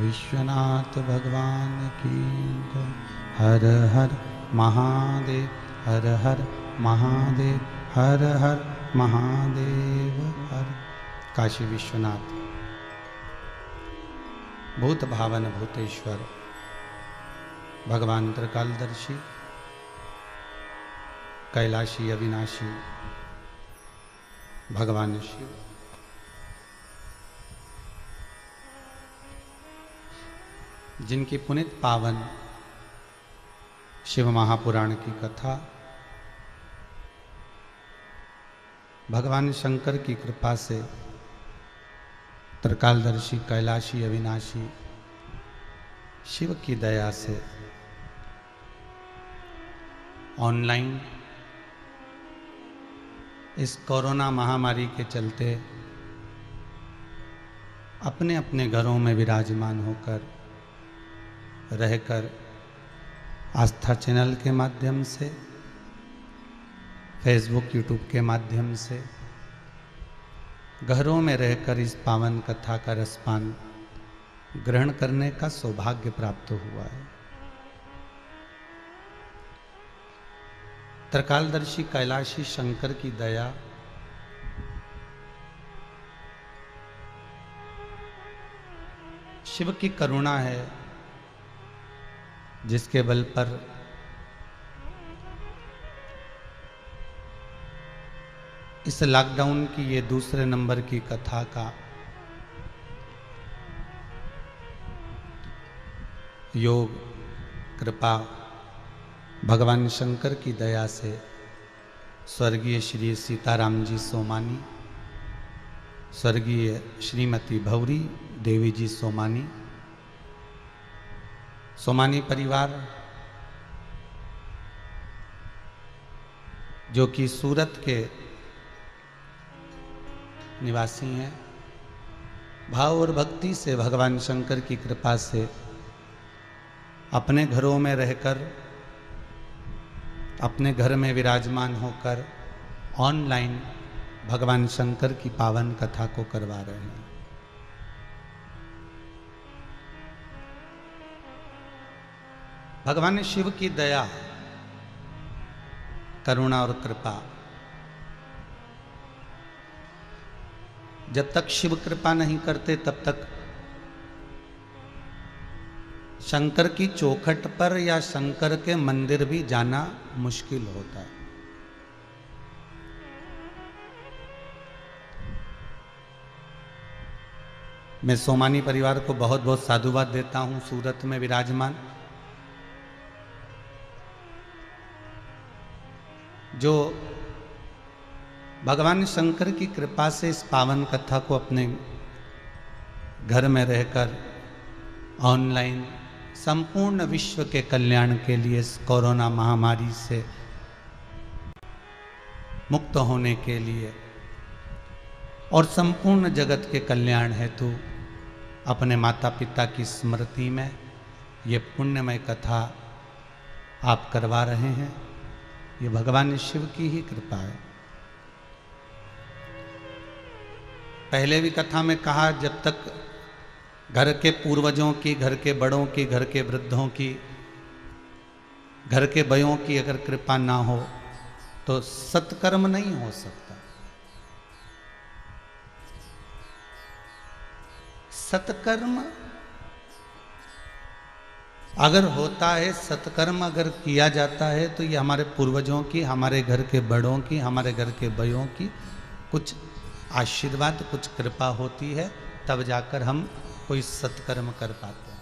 विश्वनाथ भगवान की जय। हर हर महादेव, हर हर महादेव, हर हर महादेव हर। काशी विश्वनाथ भूत भावन भूतेश्वर भगवान त्रिकालदर्शी कैलाशी अविनाशी भगवान शिव, जिनकी पुनित पावन शिव महापुराण की कथा भगवान शंकर की कृपा से त्रिकालदर्शी कैलाशी अविनाशी शिव की दया से ऑनलाइन इस कोरोना महामारी के चलते अपने अपने घरों में विराजमान होकर रहकर आस्था चैनल के माध्यम से, फेसबुक यूट्यूब के माध्यम से घरों में रहकर इस पावन कथा का रसपान ग्रहण करने का सौभाग्य प्राप्त हुआ है। त्रिकालदर्शी कैलाशी शंकर की दया शिव की करुणा है, जिसके बल पर इस लॉकडाउन की ये दूसरे नंबर की कथा का योग कृपा भगवान शंकर की दया से स्वर्गीय श्री सीताराम जी सोमानी, स्वर्गीय श्रीमती भौरी देवी जी सोमानी, सोमानी परिवार जो कि सूरत के निवासी हैं, भाव और भक्ति से भगवान शंकर की कृपा से अपने घरों में रहकर, अपने घर में विराजमान होकर ऑनलाइन भगवान शंकर की पावन कथा को करवा रहे हैं। भगवान शिव की दया, करुणा और कृपा, जब तक शिव कृपा नहीं करते तब तक शंकर की चौखट पर या शंकर के मंदिर भी जाना मुश्किल होता है। मैं सोमानी परिवार को बहुत बहुत साधुवाद देता हूं, सूरत में विराजमान, जो भगवान शंकर की कृपा से इस पावन कथा को अपने घर में रहकर ऑनलाइन संपूर्ण विश्व के कल्याण के लिए, इस कोरोना महामारी से मुक्त होने के लिए और संपूर्ण जगत के कल्याण हेतु अपने माता पिता की स्मृति में ये पुण्यमय कथा आप करवा रहे हैं। ये भगवान शिव की ही कृपा है। पहले भी कथा में कहा, जब तक घर के पूर्वजों की, घर के बड़ों की, घर के वृद्धों की, घर के बयों की अगर कृपा ना हो तो सत्कर्म नहीं हो सकता। सत्कर्म अगर होता है, सत्कर्म अगर किया जाता है तो ये हमारे पूर्वजों की, हमारे घर के बड़ों की, हमारे घर के बयों की कुछ आशीर्वाद, कुछ कृपा होती है, तब जाकर हम कोई सत्कर्म कर पाते हैं।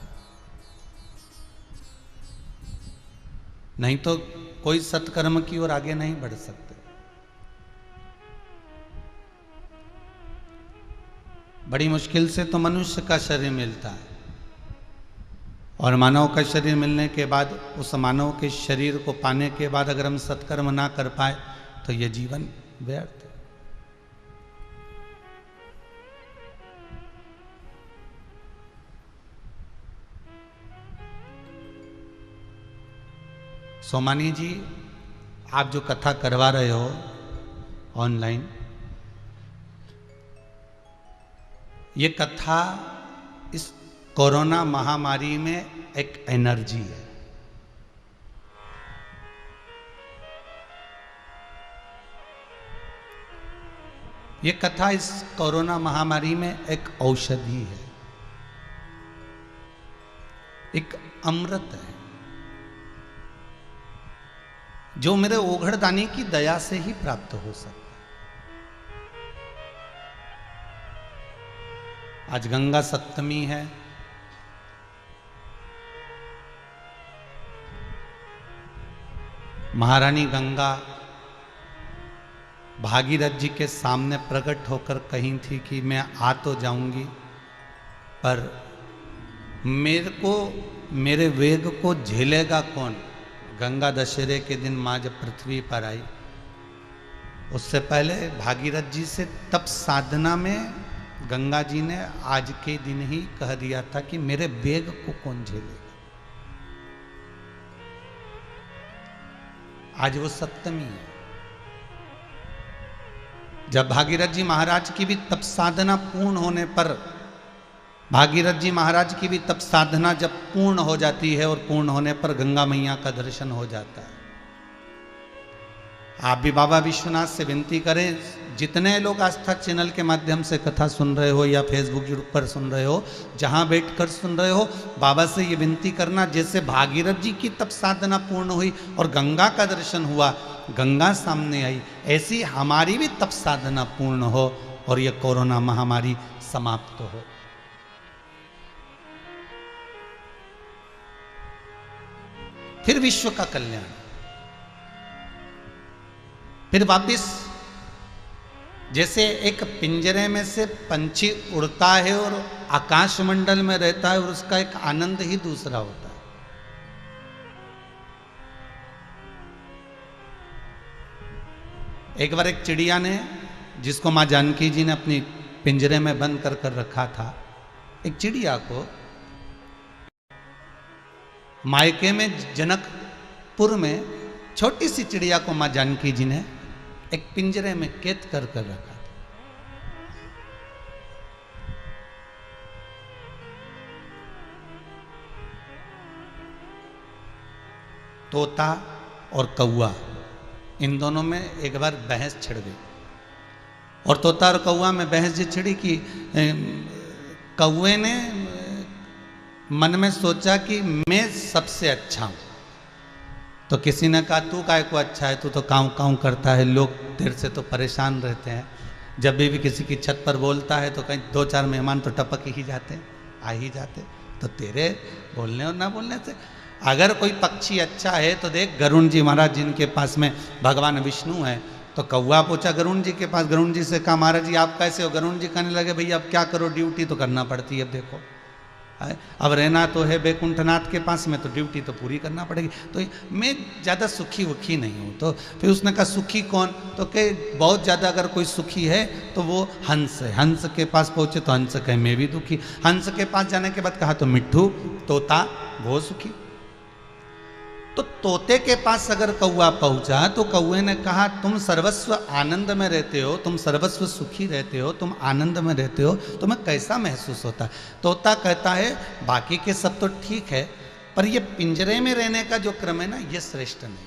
नहीं तो कोई सत्कर्म की ओर आगे नहीं बढ़ सकते। बड़ी मुश्किल से तो मनुष्य का शरीर मिलता है, और मानव का शरीर मिलने के बाद, उस मानव के शरीर को पाने के बाद अगर हम सत्कर्म ना कर पाए तो यह जीवन व्यर्थ है। सोमानी जी, आप जो कथा करवा रहे हो ऑनलाइन, ये कथा इस कोरोना महामारी में एक एनर्जी है। ये कथा इस कोरोना महामारी में एक औषधि है, एक अमृत है, जो मेरे ओघड़दानी की दया से ही प्राप्त हो सकता है। आज गंगा सप्तमी है। महारानी गंगा भागीरथ जी के सामने प्रकट होकर कही थी कि मैं आ तो जाऊंगी, पर मेरे को मेरे वेग को झेलेगा कौन। गंगा दशहरे के दिन माँ जब पृथ्वी पर आई, उससे पहले भागीरथ जी से तप साधना में गंगा जी ने आज के दिन ही कह दिया था कि मेरे वेग को कौन झेलेगा। आज वो सप्तमी है, जब भागीरथ जी महाराज की भी तप साधना पूर्ण होने पर, भागीरथ जी महाराज की भी तप साधना जब पूर्ण हो जाती है और पूर्ण होने पर गंगा मैया का दर्शन हो जाता है। आप भी बाबा विश्वनाथ से विनती करें, जितने लोग आस्था चैनल के माध्यम से कथा सुन रहे हो या फेसबुक यूट्यूब पर सुन रहे हो, जहां बैठकर सुन रहे हो, बाबा से ये विनती करना, जैसे भागीरथ जी की तप साधना पूर्ण हुई और गंगा का दर्शन हुआ, गंगा सामने आई, ऐसी हमारी भी तप साधना पूर्ण हो और ये कोरोना महामारी समाप्त हो। फिर विश्व का कल्याण, फिर वापिस जैसे एक पिंजरे में से पंछी उड़ता है और आकाश मंडल में रहता है और उसका एक आनंद ही दूसरा होता है। एक बार एक चिड़िया ने, जिसको मां जानकी जी ने अपनी पिंजरे में बंद कर रखा था, एक चिड़िया को मायके में जनकपुर में छोटी सी चिड़िया को मां जानकी जी ने एक पिंजरे में कैद कर रखा था। तोता और कौआ, इन दोनों में एक बार बहस छिड़ गई और तोता और कौआ में बहस ये छिड़ी कि कौए ने मन में सोचा कि मैं सबसे अच्छा हूं, तो किसी ने कहा तू काय को अच्छा है, तू तो काऊ काऊ करता है, लोग तेरे से तो परेशान रहते हैं, जब भी किसी की छत पर बोलता है तो कहीं 2-4 मेहमान तो टपक ही जाते हैं, आ ही जाते, तो तेरे बोलने और ना बोलने से अगर कोई पक्षी अच्छा है तो देख गरुण जी महाराज जिनके पास में भगवान विष्णु है, तो कौआ पूछा गरुण जी के पास, गरुण जी से कहा महाराज जी आप कैसे हो। गरुण जी कहने लगे भैया अब क्या करो, ड्यूटी तो करना पड़ती है, अब देखो अब रहना तो है बैकुंठनाथ के पास में, तो ड्यूटी तो पूरी करना पड़ेगी, तो मैं ज़्यादा सुखी वुखी नहीं हूँ। तो फिर उसने कहा सुखी कौन, तो कहे बहुत ज़्यादा अगर कोई सुखी है तो वो हंस है। हंस के पास पहुँचे तो हंस कहे मैं भी दुखी। हंस के पास जाने के बाद कहा तो मिट्ठू तोता वो सुखी। तो तोते के पास अगर कौआ पहुंचा तो कौए ने कहा तुम सर्वस्व आनंद में रहते हो, तुम सर्वस्व सुखी रहते हो, तुम आनंद में रहते हो, तुम्हें कैसा महसूस होता है। तोता कहता है बाकी के सब तो ठीक है, पर ये पिंजरे में रहने का जो क्रम है ना, ये श्रेष्ठ नहीं।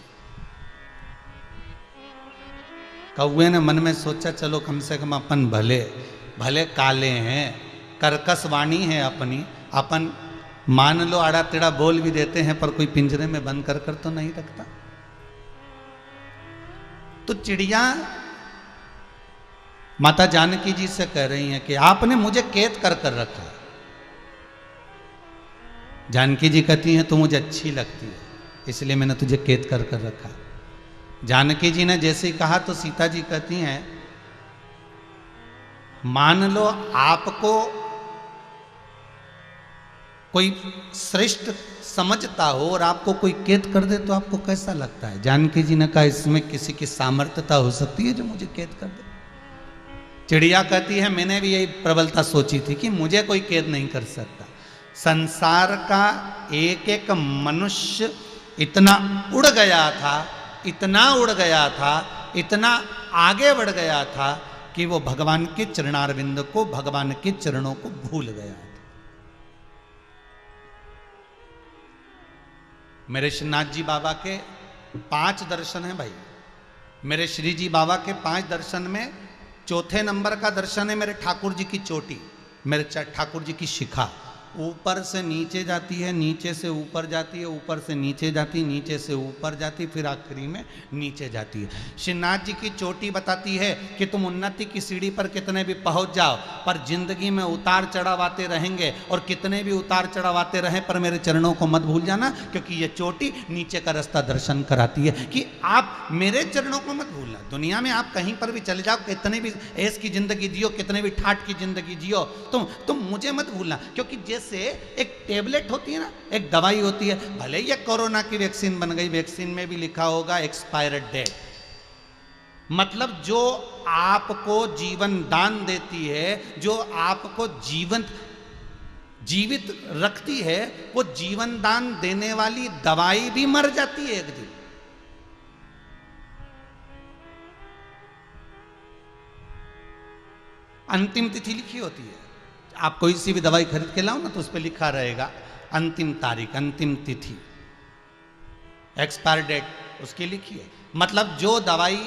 कौए ने मन में सोचा चलो कम से कम अपन भले भले काले हैं, कर्कश वाणी है अपनी, अपन मान लो आड़ा टेढ़ा बोल भी देते हैं, पर कोई पिंजरे में बंद कर तो नहीं रखता। तो चिड़िया माता जानकी जी से कह रही हैं कि आपने मुझे कैद कर रखा है। जानकी जी कहती हैं तो मुझे अच्छी लगती है, इसलिए मैंने तुझे कैद कर रखा। जानकी जी ने जैसे ही कहा तो सीता जी कहती हैं मान लो आपको कोई श्रेष्ठ समझता हो और आपको कोई कैद कर दे तो आपको कैसा लगता है। जानकी जी ने कहा इसमें किसी की सामर्थ्यता हो सकती है जो मुझे कैद कर दे। चिड़िया कहती है मैंने भी यही प्रबलता सोची थी कि मुझे कोई कैद नहीं कर सकता। संसार का एक एक मनुष्य इतना उड़ गया था, इतना उड़ गया था, इतना आगे बढ़ गया था कि वो भगवान के चरणारविंद को, भगवान के चरणों को भूल गया था। मेरे श्रीनाथ जी बाबा के 5 दर्शन हैं भाई। मेरे श्री जी बाबा के 5 दर्शन में चौथे नंबर का दर्शन है मेरे ठाकुर जी की चोटी, मेरे ठाकुर जी की शिखा। ऊपर से नीचे जाती है, नीचे से ऊपर जाती है, ऊपर से नीचे जाती, नीचे से ऊपर जाती, फिर आखिरी में नीचे जाती है। श्रीनाथ जी की चोटी बताती है कि तुम उन्नति की सीढ़ी पर कितने भी पहुंच जाओ, पर जिंदगी में उतार चढ़ाव आते रहेंगे, और कितने भी उतार चढ़ाव आते रहें पर मेरे चरणों को मत भूल जाना, क्योंकि ये चोटी नीचे का रास्ता दर्शन कराती है कि आप मेरे चरणों को मत भूलना। दुनिया में आप कहीं पर भी चले जाओ, कितने भी ऐश की जिंदगी जियो, कितने भी ठाठ की जिंदगी जियो, तुम मुझे मत भूलना। क्योंकि जैसे एक टेबलेट होती है ना, एक दवाई होती है, भले ये कोरोना की वैक्सीन बन गई, वैक्सीन में भी लिखा होगा एक्सपायर्ड डेट, मतलब जो आपको जीवन दान देती है, जो आपको जीवित रखती है, वो जीवन दान देने वाली दवाई भी मर जाती है एक दिन। अंतिम तिथि लिखी होती है। आप कोई सी भी दवाई खरीद के लाओ ना, तो उस पर लिखा रहेगा अंतिम तारीख, अंतिम तिथि, एक्सपायर डेट उसकी लिखी है। मतलब जो दवाई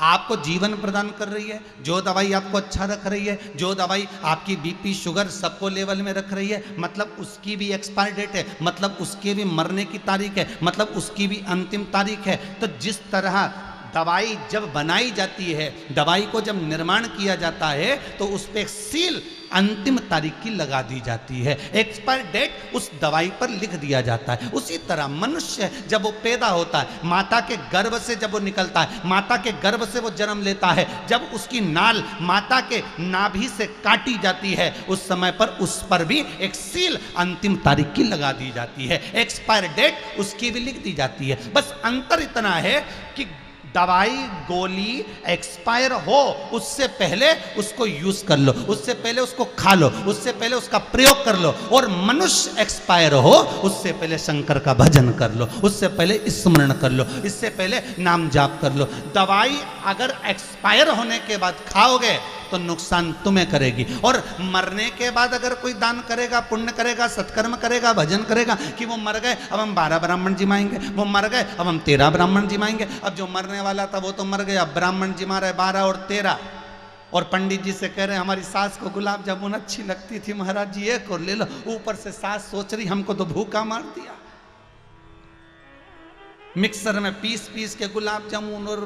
आपको जीवन प्रदान कर रही है, जो दवाई आपको अच्छा रख रही है, जो दवाई आपकी बीपी शुगर सबको लेवल में रख रही है, मतलब उसकी भी एक्सपायर डेट है, मतलब उसके भी मरने की तारीख है, मतलब उसकी भी अंतिम तारीख है। तो जिस तरह दवाई जब बनाई जाती है, दवाई को जब निर्माण किया जाता है, तो उस पर सील अंतिम तारीख की लगा दी जाती है, एक्सपायर डेट उस दवाई पर लिख दिया जाता है। उसी तरह मनुष्य जब वो पैदा होता है, माता के गर्भ से जब वो निकलता है, माता के गर्भ से वो जन्म लेता है, जब उसकी नाल माता के नाभि से काटी जाती है, उस समय पर उस पर भी एक सील अंतिम तारीख की लगा दी जाती है, एक्सपायर डेट उसकी भी लिख दी जाती है। बस अंतर इतना है कि दवाई गोली एक्सपायर हो उससे पहले उसको यूज कर लो, उससे पहले उसको खा लो, उससे पहले उसका प्रयोग कर लो, और मनुष्य एक्सपायर हो उससे पहले शंकर का भजन कर लो, उससे पहले स्मरण कर लो, इससे पहले नाम जाप कर लो। दवाई अगर एक्सपायर होने के बाद खाओगे तो नुकसान तुम्हें करेगी, और मरने के बाद अगर कोई दान करेगा, पुण्य करेगा, सत्कर्म करेगा, भजन करेगा कि वो मर गए अब हम 12 ब्राह्मण जिमाएंगे, वो मर गए अब हम 13 ब्राह्मण जिमाएंगे, अब जो मरने वाला था वो तो मर गया, अब ब्राह्मण जिमा रहे 12 और 13, और पंडित जी से कह रहे हैं हमारी सास को गुलाब जामुन अच्छी लगती थी, महाराज जी एक और ले लो। ऊपर से सास सोच रही हमको तो भूखा मार दिया, मिक्सर में पीस के गुलाब जामुन और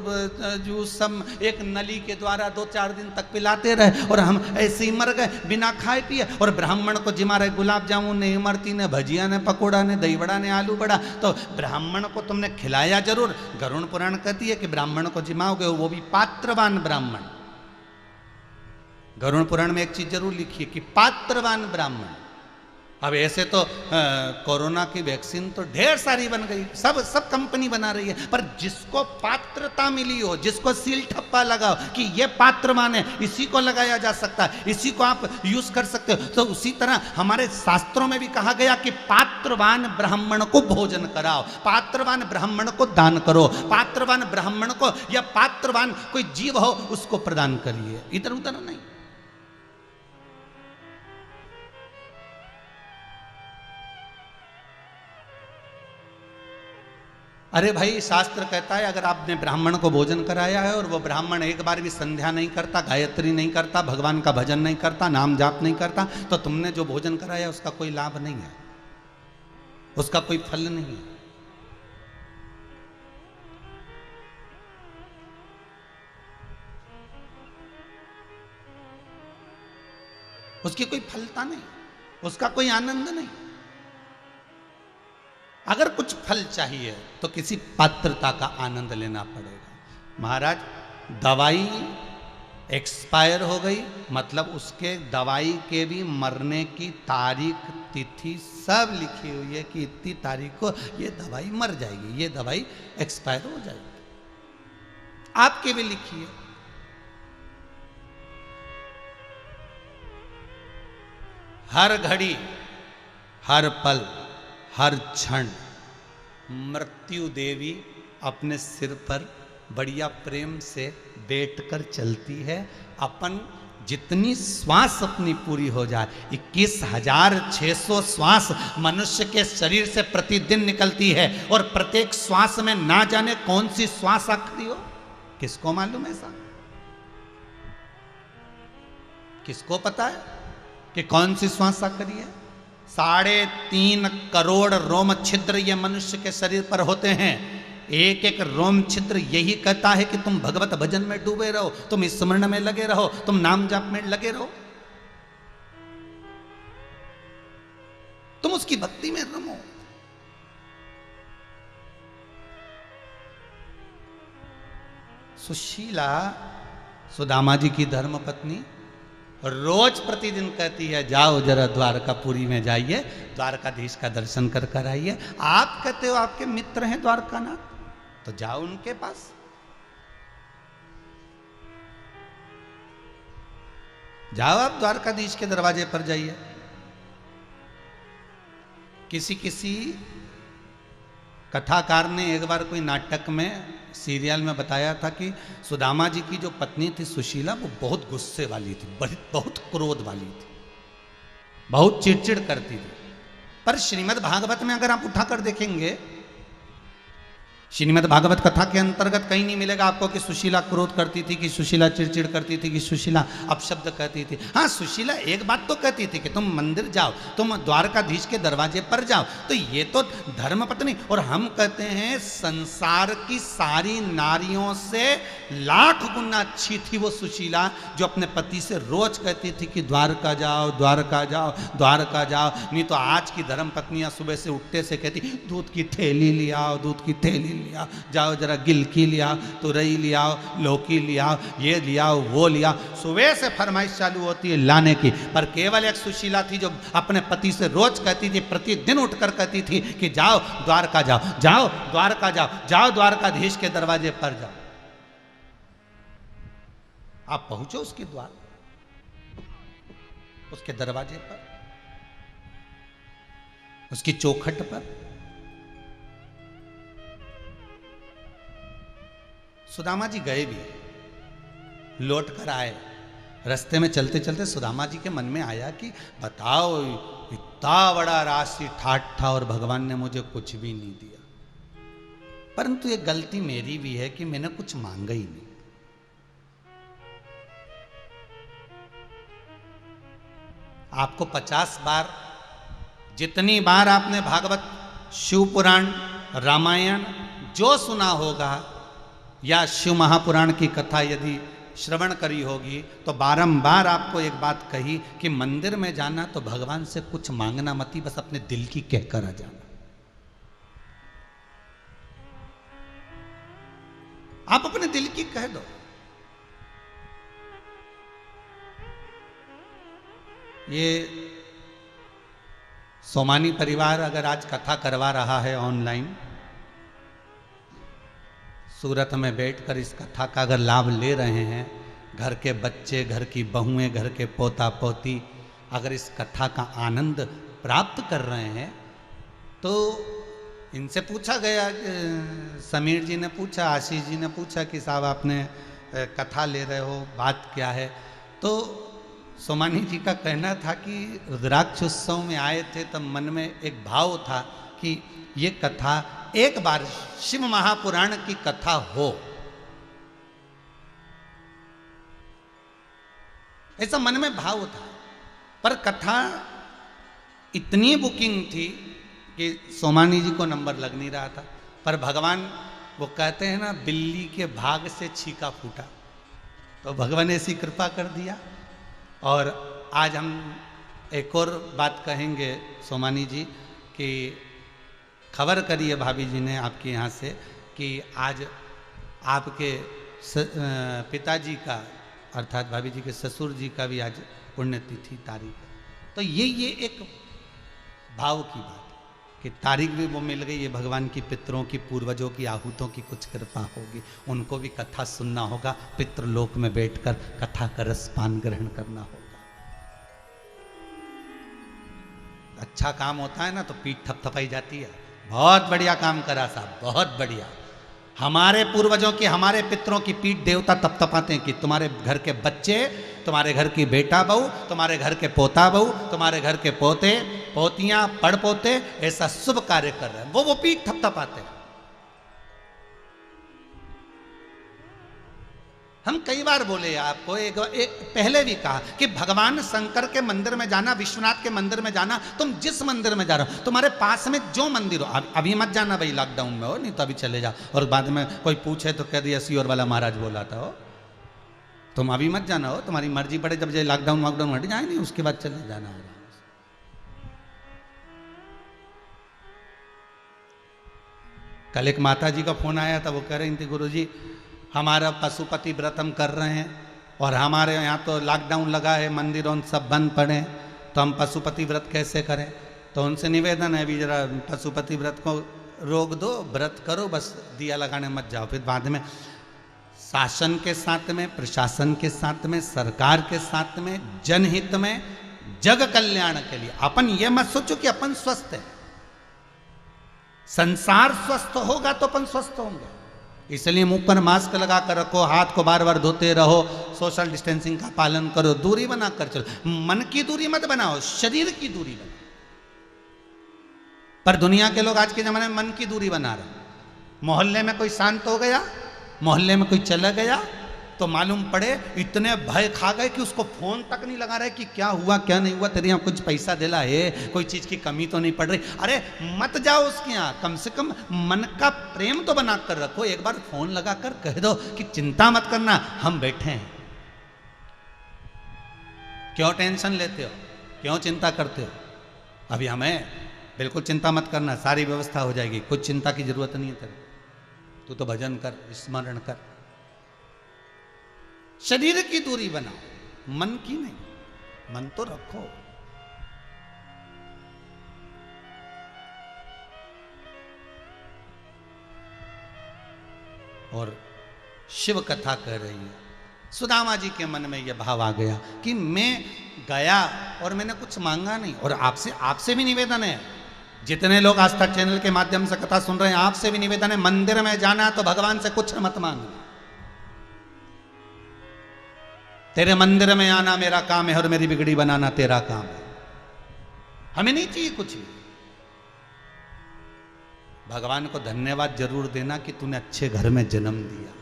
जूस सब एक नली के द्वारा 2-4 दिन तक पिलाते रहे, और हम ऐसे ही मर गए बिना खाए पिए। और ब्राह्मण को जिमा रहे गुलाब जामुन ने, इमरती ने, भजिया ने, पकौड़ा ने, दही बड़ा ने, आलू बड़ा, तो ब्राह्मण को तुमने खिलाया जरूर। गरुड़ पुराण कहती है कि ब्राह्मण को जिमाओगे वो भी पात्रवान ब्राह्मण। गरुड़ पुराण में एक चीज जरूर लिखी है कि पात्रवान ब्राह्मण। अब ऐसे तो कोरोना की वैक्सीन तो ढेर सारी बन गई, सब कंपनी बना रही है, पर जिसको पात्रता मिली हो, जिसको सील ठप्पा लगाओ कि ये पात्रवान है, इसी को लगाया जा सकता है, इसी को आप यूज कर सकते हो। तो उसी तरह हमारे शास्त्रों में भी कहा गया कि पात्रवान ब्राह्मण को भोजन कराओ, पात्रवान ब्राह्मण को दान करो, पात्रवान ब्राह्मण को या पात्रवान कोई जीव हो उसको प्रदान करिए, इधर उधर नहीं। अरे भाई शास्त्र कहता है अगर आपने ब्राह्मण को भोजन कराया है और वो ब्राह्मण एक बार भी संध्या नहीं करता, गायत्री नहीं करता, भगवान का भजन नहीं करता, नाम जाप नहीं करता, तो तुमने जो भोजन कराया उसका कोई लाभ नहीं है, उसका कोई फल नहीं है। उसकी कोई फलता नहीं, उसका कोई आनंद नहीं। अगर कुछ फल चाहिए तो किसी पात्रता का आनंद लेना पड़ेगा। महाराज दवाई एक्सपायर हो गई, मतलब उसके दवाई के भी मरने की तारीख तिथि सब लिखी हुई है कि इतनी तारीख को ये दवाई मर जाएगी, ये दवाई एक्सपायर हो जाएगी, आपके भी लिखी है। हर घड़ी, हर पल, हर क्षण मृत्यु देवी अपने सिर पर बढ़िया प्रेम से बैठकर चलती है। अपन जितनी श्वास अपनी पूरी हो जाए, 21,600 श्वास मनुष्य के शरीर से प्रतिदिन निकलती है, और प्रत्येक श्वास में ना जाने कौन सी श्वास आखिरी हो, किसको मालूम है ऐसा? किसको पता है कि कौन सी श्वास आखिरी है? 3.5 करोड़ रोम छिद्र ये मनुष्य के शरीर पर होते हैं। एक एक रोम छिद्र यही कहता है कि तुम भगवत भजन में डूबे रहो, तुम स्मरण में लगे रहो, तुम नाम जाप में लगे रहो, तुम उसकी भक्ति में रमो। सुशीला सुदामा जी की धर्मपत्नी रोज प्रतिदिन कहती है, जाओ जरा द्वारकापुरी में जाइए, द्वारकाधीश का दर्शन कर कर आइए। आप कहते हो आपके मित्र हैं द्वारकानाथ, तो जाओ उनके पास। जाओ आप द्वारकाधीश के दरवाजे पर जाइए। किसी कथाकार ने एक बार कोई नाटक में, सीरियल में बताया था कि सुदामा जी की जो पत्नी थी सुशीला, वो बहुत गुस्से वाली थी, बहुत क्रोध वाली थी, बहुत चिड़चिड़ करती थी। पर श्रीमद् भागवत में अगर आप उठाकर देखेंगे, श्रीमद् भागवत कथा के अंतर्गत कहीं नहीं मिलेगा आपको कि सुशीला क्रोध करती थी, कि सुशीला चिड़चिड़ करती थी, कि सुशीला अपशब्द कहती थी। हाँ, सुशीला एक बात तो कहती थी कि तुम मंदिर जाओ, तुम द्वारकाधीश के दरवाजे पर जाओ। तो ये तो धर्मपत्नी, और हम कहते हैं संसार की सारी नारियों से लाख गुना अच्छी थी वो सुशीला, जो अपने पति से रोज कहती थी कि द्वारका जाओ, द्वारका जाओ, द्वारका जाओ। नहीं तो आज की धर्मपत्नियां सुबह से उठते से कहती, दूध की थैली ले आओ, दूध की थैली लिया, जाओ जरा गिलकी लिया, तुरई लियाओ, लौकी लियाओ, ये लियाओ, वो लिया। सुबह से फरमाइश चालू होती है लाने की। पर केवल एक सुशीला थी जो अपने पति से रोज कहती थी, प्रतिदिन उठकर कहती थी कि जाओ द्वारका जाओ, जाओ द्वारका जाओ, जाओ द्वारकाधीश के दरवाजे पर जाओ। आप पहुंचो उसके द्वार, उसके दरवाजे पर, उसकी चौखट पर। सुदामा जी गए भी, लौट कर आए। रास्ते में चलते चलते सुदामा जी के मन में आया कि बताओ, इतना बड़ा राशि ठाट था और भगवान ने मुझे कुछ भी नहीं दिया। परंतु ये गलती मेरी भी है कि मैंने कुछ मांगा ही नहीं। आपको 50 बार, जितनी बार आपने भागवत, शिव पुराण, रामायण जो सुना होगा, या शिव महापुराण की कथा यदि श्रवण करी होगी, तो बारंबार आपको एक बात कही कि मंदिर में जाना तो भगवान से कुछ मांगना मत ही, बस अपने दिल की कहकर आ जाना। आप अपने दिल की कह दो। ये सोमानी परिवार अगर आज कथा करवा रहा है ऑनलाइन, सूरत में बैठकर इस कथा का अगर लाभ ले रहे हैं, घर के बच्चे, घर की बहुएं, घर के पोता पोती अगर इस कथा का आनंद प्राप्त कर रहे हैं, तो इनसे पूछा गया, समीर जी ने पूछा, आशीष जी ने पूछा कि साहब आपने कथा ले रहे हो, बात क्या है? तो सोमानी जी का कहना था कि रुद्राक्ष उत्सव में आए थे, तब मन में एक भाव था कि ये कथा एक बार शिव महापुराण की कथा हो, ऐसा मन में भाव था। पर कथा इतनी बुकिंग थी कि सोमानी जी को नंबर लग नहीं रहा था। पर भगवान, वो कहते हैं ना, बिल्ली के भाग से छीका फूटा, तो भगवान ने ऐसी कृपा कर दिया। और आज हम एक और बात कहेंगे सोमानी जी कि खबर करी है भाभी जी ने आपके यहाँ से कि आज आपके पिताजी का, अर्थात भाभी जी के ससुर जी का भी आज पुण्यतिथि तारीख है। तो ये एक भाव की बात कि तारीख भी वो मिल गई। ये भगवान की, पितरों की, पूर्वजों की आहुतों की कुछ कृपा होगी, उनको भी कथा सुनना होगा, पितृलोक में बैठकर कथा का रसपान ग्रहण करना होगा। अच्छा काम होता है ना तो पीठ थपथपाई जाती है, बहुत बढ़िया काम करा साहब, बहुत बढ़िया। हमारे पूर्वजों की, हमारे पितरों की पीठ देवता तप तपाते हैं कि तुम्हारे घर के बच्चे, तुम्हारे घर की बेटा बहू, तुम्हारे घर के पोता बहू, तुम्हारे घर के पोते पोतियां पड़ पोते ऐसा शुभ कार्य कर रहे हैं, वो पीठ थपथपाते हैं। हम कई बार बोले आपको, एक पहले भी कहा कि भगवान शंकर के मंदिर में जाना, विश्वनाथ के मंदिर में जाना, तुम जिस मंदिर में जा रहे हो, तुम्हारे पास में जो मंदिर हो, अभी मत जाना भाई लॉकडाउन में हो, नहीं तो अभी चले जाओ, और बाद में कोई पूछे तो कह दिया सियोर वाला महाराज बोला था हो, तुम अभी मत जाना हो, तुम्हारी मर्जी पड़े, जब लॉकडाउन वॉकडाउन हट जाए नहीं उसके बाद चले जाना होगा। कल एक माता जी का फोन आया था, वो कह रही थी गुरुजी हमारा पशुपति व्रत हम कर रहे हैं और हमारे यहाँ तो लॉकडाउन लगा है, मंदिर उन सब बंद पड़े, तो हम पशुपति व्रत कैसे करें। तो उनसे निवेदन है अभी जरा पशुपति व्रत को रोक दो, व्रत करो, बस दिया लगाने मत जाओ। फिर बाद में शासन के साथ में, प्रशासन के साथ में, सरकार के साथ में, जनहित में, जग कल्याण के लिए अपन ये मत सोचो कि अपन स्वस्थ है, संसार स्वस्थ होगा तो अपन स्वस्थ होंगे। इसलिए मुंह पर मास्क लगा कर रखो, हाथ को बार बार धोते रहो, सोशल डिस्टेंसिंग का पालन करो, दूरी बना कर चलो। मन की दूरी मत बनाओ, शरीर की दूरी बनाओ। पर दुनिया के लोग आज के जमाने में मन की दूरी बना रहे। मोहल्ले में कोई शांत हो गया, मोहल्ले में कोई चला गया तो मालूम पड़े इतने भय खा गए कि उसको फोन तक नहीं लगा रहे कि क्या हुआ क्या नहीं हुआ, तेरे यहाँ कुछ पैसा दिला है, कोई चीज की कमी तो नहीं पड़ रही। अरे मत जाओ उसके यहाँ, कम से कम मन का प्रेम तो बना कर रखो। एक बार फोन लगा कर कह दो कि चिंता मत करना, हम बैठे हैं। क्यों टेंशन लेते हो, क्यों चिंता करते हो? अभी हमें बिल्कुल चिंता मत करना, सारी व्यवस्था हो जाएगी, कुछ चिंता की जरूरत नहीं है तेरे, तू तो भजन कर, स्मरण कर। शरीर की दूरी बनाओ, मन की नहीं। मन तो रखो। और शिव कथा कह रही है, सुदामा जी के मन में यह भाव आ गया कि मैं गया और मैंने कुछ मांगा नहीं। और आपसे भी निवेदन है, जितने लोग आस्था चैनल के माध्यम से कथा सुन रहे हैं, आपसे भी निवेदन है, मंदिर में जाना तो भगवान से कुछ मत मांगना। तेरे मंदिर में आना मेरा काम है और मेरी बिगड़ी बनाना तेरा काम है, हमें नहीं चाहिए कुछ। भगवान को धन्यवाद जरूर देना कि तूने अच्छे घर में जन्म दिया,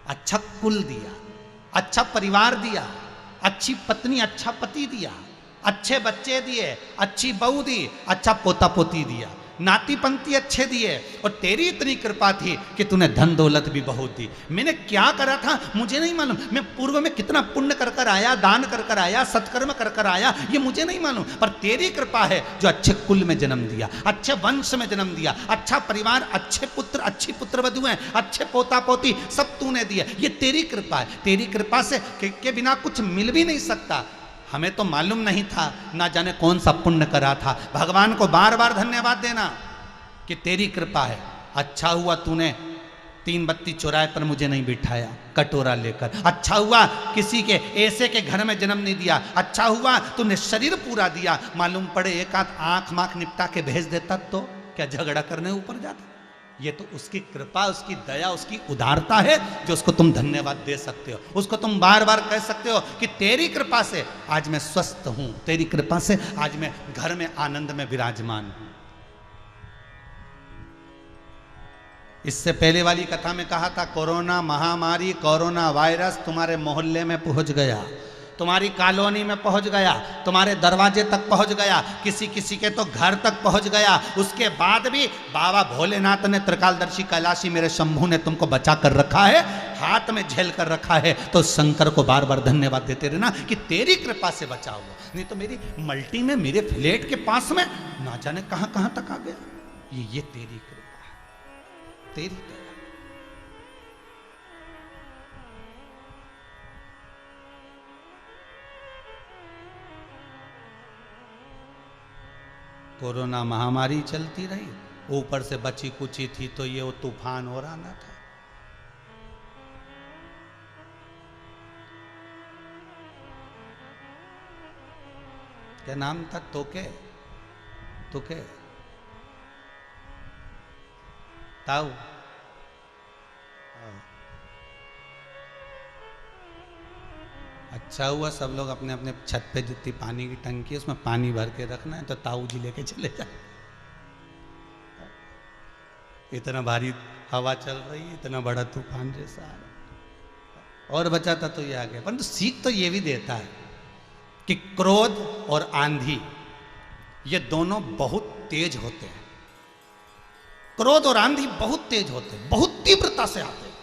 अच्छा कुल दिया, अच्छा परिवार दिया, अच्छी पत्नी, अच्छा पति दिया, अच्छे बच्चे दिए, अच्छी बहू दी, अच्छा पोता पोती दिया, नाती पंती अच्छे दिए। और तेरी इतनी कृपा थी कि तूने धन दौलत भी बहुत दी। मैंने क्या करा था मुझे नहीं मालूम, मैं पूर्व में कितना पुण्य कर कर आया, दान कर कर आया, सत्कर्म कर कर आया, ये मुझे नहीं मालूम। पर तेरी कृपा है जो अच्छे कुल में जन्म दिया, अच्छे वंश में जन्म दिया, अच्छा परिवार, अच्छे पुत्र, अच्छी पुत्र वधुएं, अच्छे पोता पोती सब तूने दिए। ये तेरी कृपा है। तेरी कृपा से के बिना कुछ मिल भी नहीं सकता। हमें तो मालूम नहीं था, ना जाने कौन सा पुण्य करा था। भगवान को बार बार धन्यवाद देना कि तेरी कृपा है। अच्छा हुआ तूने 3 बत्ती चौराहे पर मुझे नहीं बिठाया कटोरा लेकर। अच्छा हुआ किसी के ऐसे के घर में जन्म नहीं दिया। अच्छा हुआ तूने शरीर पूरा दिया। मालूम पड़े एक आध आंख माख निपटा के भेज देता तो क्या झगड़ा करने ऊपर जाता? ये तो उसकी कृपा, उसकी दया, उसकी उदारता है जो उसको तुम धन्यवाद दे सकते हो। उसको तुम बार बार कह सकते हो कि तेरी कृपा से आज मैं स्वस्थ हूं, तेरी कृपा से आज मैं घर में आनंद में विराजमान हूं। इससे पहले वाली कथा में कहा था कोरोना महामारी, कोरोना वायरस तुम्हारे मोहल्ले में पहुंच गया, तुम्हारी कॉलोनी में पहुंच गया, तुम्हारे दरवाजे तक पहुंच गया, किसी किसी के तो घर तक पहुंच गया। उसके बाद भी बाबा भोलेनाथ ने, त्रिकालदर्शी कैलाशी मेरे शंभू ने तुमको बचा कर रखा है, हाथ में झेल कर रखा है। तो शंकर को बार बार धन्यवाद देते रहना कि तेरी कृपा से बचा हुआ, नहीं तो मेरी मल्टी में, मेरे फ्लैट के पास में ना जाने कहां कहां तक आ गया। ये तेरी कृपा है, तेरी दया। कोरोना महामारी चलती रही, ऊपर से बची कुची थी तो ये वो तूफान हो रहा ना था। क्या नाम था? तोके ताऊ अच्छा हुआ सब लोग अपने अपने छत पे जितनी पानी की टंकी है उसमें पानी भर के रखना है, तो ताऊ जी लेके चले जाए। इतना भारी हवा चल रही है, इतना बड़ा तूफान जैसा आ रहा है। और बचा था तो ये आ गया। परंतु सीख तो ये भी देता है कि क्रोध और आंधी ये दोनों बहुत तेज होते हैं। क्रोध और आंधी बहुत तेज होते हैं, बहुत तीव्रता से आते हैं।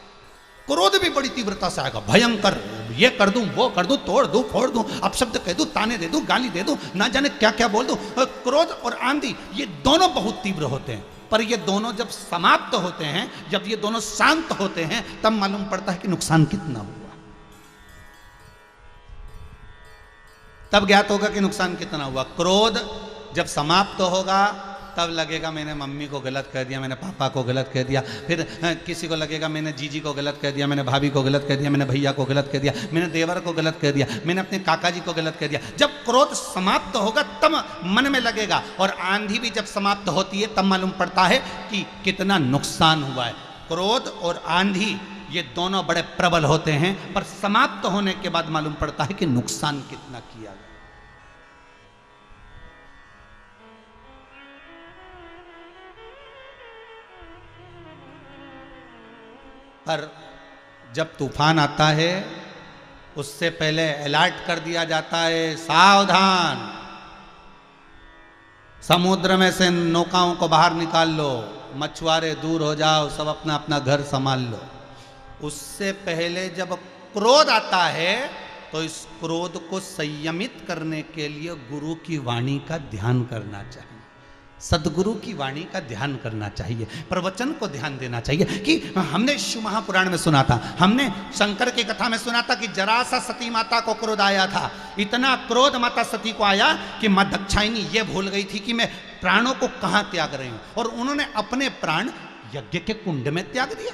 क्रोध भी बड़ी तीव्रता से आएगा, भयंकर, ये कर दूं, वो कर दूं, तोड़ दूं, फोड़ दूं, अपशब्द कह दूं, ताने दे दूं, गाली दे दूं, ना जाने क्या क्या बोल दूं। क्रोध और आंधी ये दोनों बहुत तीव्र होते हैं, पर ये दोनों जब समाप्त होते हैं, जब ये दोनों शांत होते हैं, तब मालूम पड़ता है कि नुकसान कितना हुआ। तब ज्ञात होगा कि नुकसान कितना हुआ। क्रोध जब समाप्त होगा तब लगेगा मैंने मम्मी को गलत कह दिया, मैंने पापा को गलत कह दिया। फिर किसी को लगेगा मैंने जीजी को गलत कह दिया, मैंने भाभी को गलत कह दिया, मैंने भैया को गलत कह दिया, मैंने देवर को गलत कह दिया, मैंने अपने काका जी को गलत कह दिया। जब क्रोध समाप्त होगा तब मन में लगेगा, और आंधी भी जब समाप्त होती है तब मालूम पड़ता है कि कितना नुकसान हुआ है। क्रोध और आंधी ये दोनों बड़े प्रबल होते हैं, पर समाप्त होने के बाद मालूम पड़ता है कि नुकसान कितना किया गया। पर जब तूफान आता है उससे पहले अलर्ट कर दिया जाता है, सावधान, समुद्र में से नौकाओं को बाहर निकाल लो, मछुआरे दूर हो जाओ, सब अपना अपना घर संभाल लो। उससे पहले जब क्रोध आता है तो इस क्रोध को संयमित करने के लिए गुरु की वाणी का ध्यान करना चाहिए, सदगुरु की वाणी का ध्यान करना चाहिए, प्रवचन को ध्यान देना चाहिए। कि हमने शिव महापुराण में सुना था, हमने शंकर की कथा में सुना था कि जरा सा सती माता को क्रोध आया था। इतना क्रोध माता सती को आया कि मां दक्षायनी ये भूल गई थी कि मैं प्राणों को कहां त्याग रही हूं, और उन्होंने अपने प्राण यज्ञ के कुंड में त्याग दिया।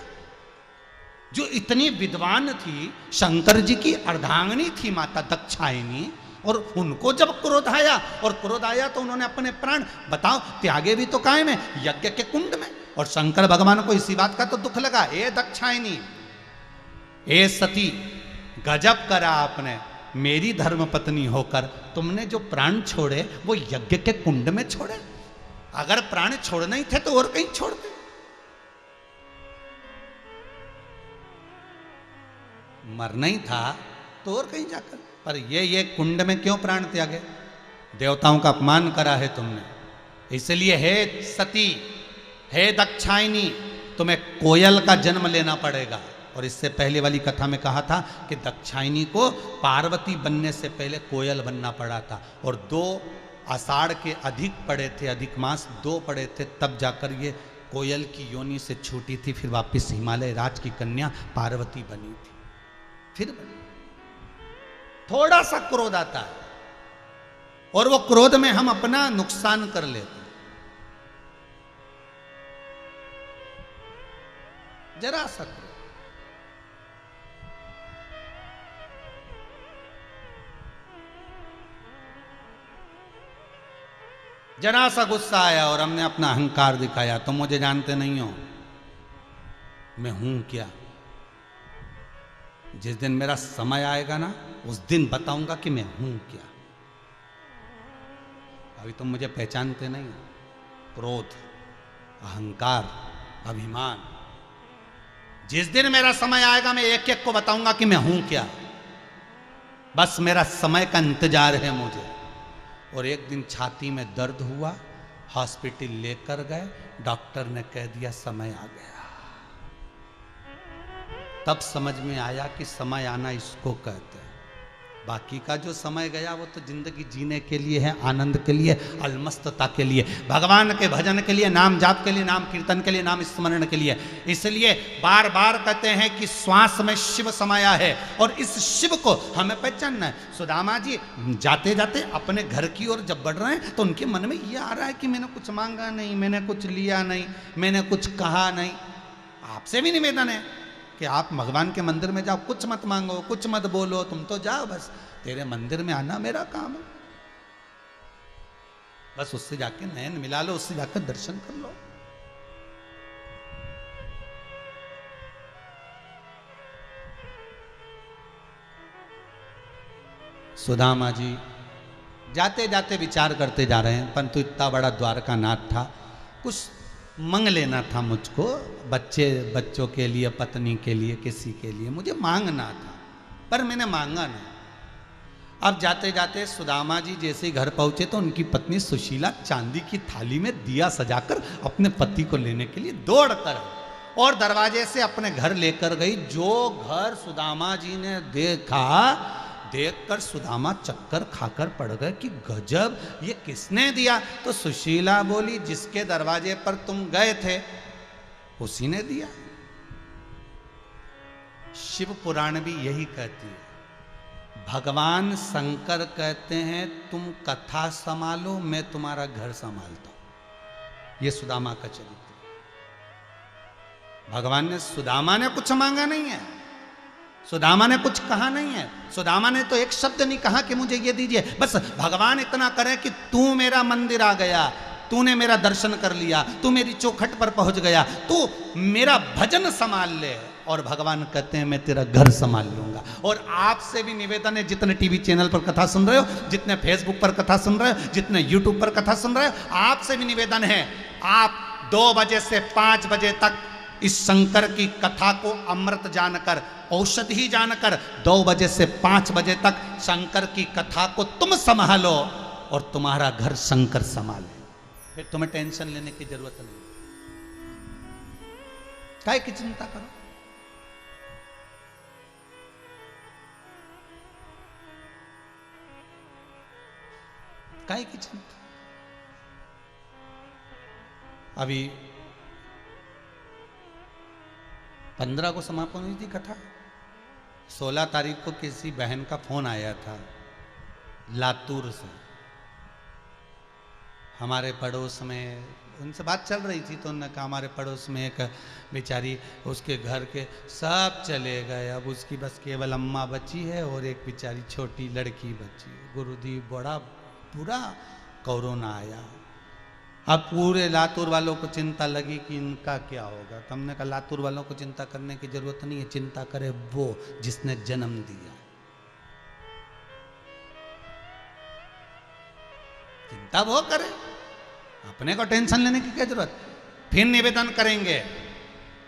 जो इतनी विद्वान थी, शंकर जी की अर्धांगिनी थी माता दक्षायनी, और उनको जब क्रोध आया, और क्रोध आया तो उन्होंने अपने प्राण, बताओ, त्यागे भी तो कायम है यज्ञ के कुंड में। और शंकर भगवान को इसी बात का तो दुख लगा, ए दक्षायनी, ए सती, गजब करा आपने, मेरी धर्म पत्नी होकर तुमने जो प्राण छोड़े वो यज्ञ के कुंड में छोड़े। अगर प्राण छोड़ने ही थे तो और कहीं छोड़ते। मरना ही था तो और कहीं जाकर, पर ये कुंड में क्यों प्राण त्यागे? देवताओं का अपमान करा है तुमने, इसलिए हे सती, हे दक्षायनी, तुम्हें कोयल का जन्म लेना पड़ेगा। और इससे पहले वाली कथा में कहा था कि दक्षायनी को पार्वती बनने से पहले कोयल बनना पड़ा था, और 2 आषाढ़ के अधिक पड़े थे, अधिक मास 2 पड़े थे, तब जाकर ये कोयल की योनि से छूटी थी, फिर वापस हिमालय राज की कन्या पार्वती बनी थी, फिर बनी। थोड़ा सा क्रोध आता है और वो क्रोध में हम अपना नुकसान कर लेते हैं। जरा सा क्रोध, जरा सा गुस्सा आया और हमने अपना अहंकार दिखाया, तुम मुझे जानते नहीं हो, मैं हूं क्या। जिस दिन मेरा समय आएगा ना, उस दिन बताऊंगा कि मैं हूं क्या। अभी तुम मुझे पहचानते नहीं हो। क्रोध, अहंकार, अभिमान, जिस दिन मेरा समय आएगा मैं एक एक को बताऊंगा कि मैं हूं क्या। बस मेरा समय का इंतजार है मुझे। और एक दिन छाती में दर्द हुआ, हॉस्पिटल लेकर गए, डॉक्टर ने कह दिया समय आ गया। तब समझ में आया कि समय आना इसको कहते हैं। बाकी का जो समय गया वो तो जिंदगी जीने के लिए है, आनंद के लिए, अलमस्तता के लिए, भगवान के भजन के लिए, नाम जाप के लिए, नाम कीर्तन के लिए, नाम स्मरण के लिए। इसलिए बार बार कहते हैं कि श्वास में शिव समाया है, और इस शिव को हमें पहचानना है। सुदामा जी जाते जाते अपने घर की ओर जब बढ़ रहे हैं तो उनके मन में ये आ रहा है कि मैंने कुछ मांगा नहीं, मैंने कुछ लिया नहीं, मैंने कुछ कहा नहीं। आपसे भी निवेदन है कि आप भगवान के मंदिर में जाओ, कुछ मत मांगो, कुछ मत बोलो, तुम तो जाओ, बस तेरे मंदिर में आना मेरा काम है। बस उससे जाके नयन मिला लो, उससे जाकर दर्शन कर लो। सुदामा जी जाते जाते विचार करते जा रहे हैं, परंतु इतना बड़ा द्वारकानाथ था, कुछ मांग लेना था मुझको, बच्चों के लिए, पत्नी के लिए, किसी के लिए मुझे मांगना था, पर मैंने मांगा नहीं। अब जाते जाते सुदामा जी जैसे ही घर पहुंचे तो उनकी पत्नी सुशीला चांदी की थाली में दिया सजाकर अपने पति को लेने के लिए दौड़ कर और दरवाजे से अपने घर लेकर गई। जो घर सुदामा जी ने देखकर सुदामा चक्कर खाकर पड़ गए कि गजब, ये किसने दिया? तो सुशीला बोली, जिसके दरवाजे पर तुम गए थे उसी ने दिया। शिव पुराण भी यही कहती है। भगवान शंकर कहते हैं तुम कथा संभालो, मैं तुम्हारा घर संभालता हूं। यह सुदामा का चरित्र। भगवान ने, सुदामा ने कुछ मांगा नहीं है, सुदामा ने कुछ कहा नहीं है, सुदामा ने तो एक शब्द नहीं कहा कि मुझे ये दीजिए। बस भगवान इतना करे कि तू मेरा मंदिर आ गया, तूने मेरा दर्शन कर लिया, तू मेरी चौखट पर पहुंच गया, तू मेरा भजन संभाल ले। और भगवान कहते हैं मैं तेरा घर संभाल लूंगा। और आपसे भी निवेदन है, जितने टीवी चैनल पर कथा सुन रहे हो, जितने फेसबुक पर कथा सुन रहे हो, जितने यूट्यूब पर कथा सुन रहे हो, आपसे भी निवेदन है, आप 2 बजे से 5 बजे तक इस शंकर की कथा को अमृत जानकर, औषधि जानकर 2 बजे से 5 बजे तक शंकर की कथा को तुम संभालो और तुम्हारा घर शंकर संभाले। फिर तुम्हें टेंशन लेने की जरूरत नहीं, काहे की चिंता करो। काहे की चिंता। अभी 15 को समापन हुई थी कथा। 16 तारीख को किसी बहन का फोन आया था लातूर से, हमारे पड़ोस में, उनसे बात चल रही थी तो उन्होंने कहा हमारे पड़ोस में एक बेचारी, उसके घर के सब चले गए, अब उसकी बस केवल अम्मा बची है और एक बेचारी छोटी लड़की बची है। गुरुदेव बड़ा पूरा कोरोना आया। अब पूरे लातूर वालों को चिंता लगी कि इनका क्या होगा। तो हमने कहा लातूर वालों को चिंता करने की जरूरत नहीं है, चिंता करे वो जिसने जन्म दिया। चिंता वो करे, अपने को टेंशन लेने की क्या जरूरत। फिर निवेदन करेंगे,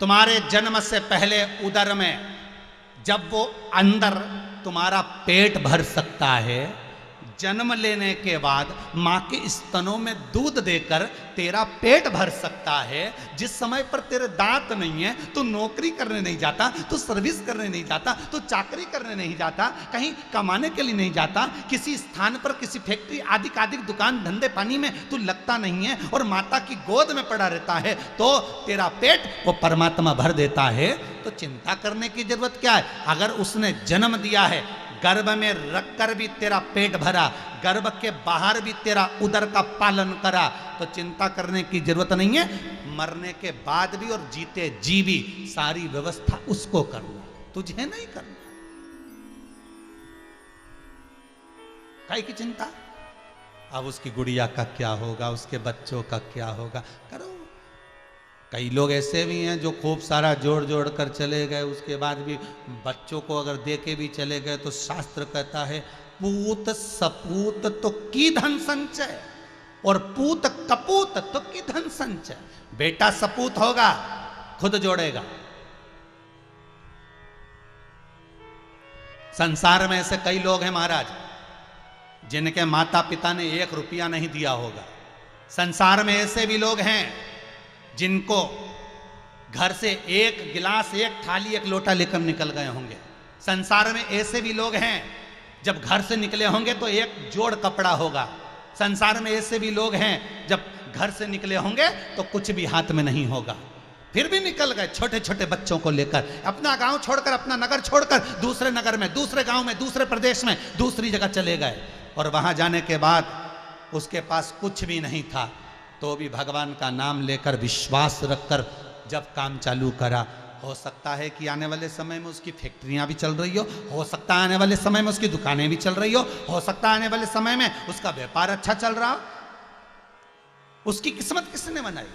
तुम्हारे जन्म से पहले उदर में जब वो अंदर तुम्हारा पेट भर सकता है, जन्म लेने के बाद मां के स्तनों में दूध देकर तेरा पेट भर सकता है, जिस समय पर तेरे दांत नहीं है, तू नौकरी करने नहीं जाता, तू सर्विस करने नहीं जाता, तू चाकरी करने नहीं जाता, कहीं कमाने के लिए नहीं जाता, किसी स्थान पर किसी फैक्ट्री आदि दुकान धंधे पानी में तू लगता नहीं है और माता की गोद में पड़ा रहता है, तो तेरा पेट वो परमात्मा भर देता है। तो चिंता करने की जरूरत क्या है। अगर उसने जन्म दिया है, गर्भ में रखकर भी तेरा पेट भरा, गर्भ के बाहर भी तेरा उदर का पालन करा, तो चिंता करने की जरूरत नहीं है। मरने के बाद भी और जीते जी भी सारी व्यवस्था उसको करना, तुझे नहीं करना। काहे की चिंता। अब उसकी गुड़िया का क्या होगा, उसके बच्चों का क्या होगा, करो। कई लोग ऐसे भी हैं जो खूब सारा जोड़ जोड़ कर चले गए, उसके बाद भी बच्चों को अगर दे के भी चले गए तो शास्त्र कहता है पूत सपूत तो की धन संचय और पूत कपूत तो की धन संचय। बेटा सपूत होगा, खुद जोड़ेगा। संसार में ऐसे कई लोग हैं महाराज जिनके माता पिता ने 1 रुपया नहीं दिया होगा। संसार में ऐसे भी लोग हैं जिनको घर से 1 गिलास, 1 थाली, 1 लोटा लेकर निकल गए होंगे। संसार में ऐसे भी लोग हैं जब घर से निकले होंगे तो 1 जोड़ कपड़ा होगा। संसार में ऐसे भी लोग हैं जब घर से निकले होंगे तो कुछ भी हाथ में नहीं होगा, फिर भी निकल गए छोटे छोटे बच्चों को लेकर, अपना गांव छोड़कर, अपना नगर छोड़कर दूसरे नगर में, दूसरे गांव में, दूसरे प्रदेश में, दूसरी जगह चले गए। और वहां जाने के बाद उसके पास कुछ भी नहीं था, तो भी भगवान का नाम लेकर विश्वास रखकर जब काम चालू करा, हो सकता है कि आने वाले समय में उसकी फैक्ट्रियां भी चल रही हो सकता है आने वाले समय में उसकी दुकानें भी चल रही हो सकता है आने वाले समय में उसका व्यापार अच्छा चल रहा हो। उसकी किस्मत किसने बनाई?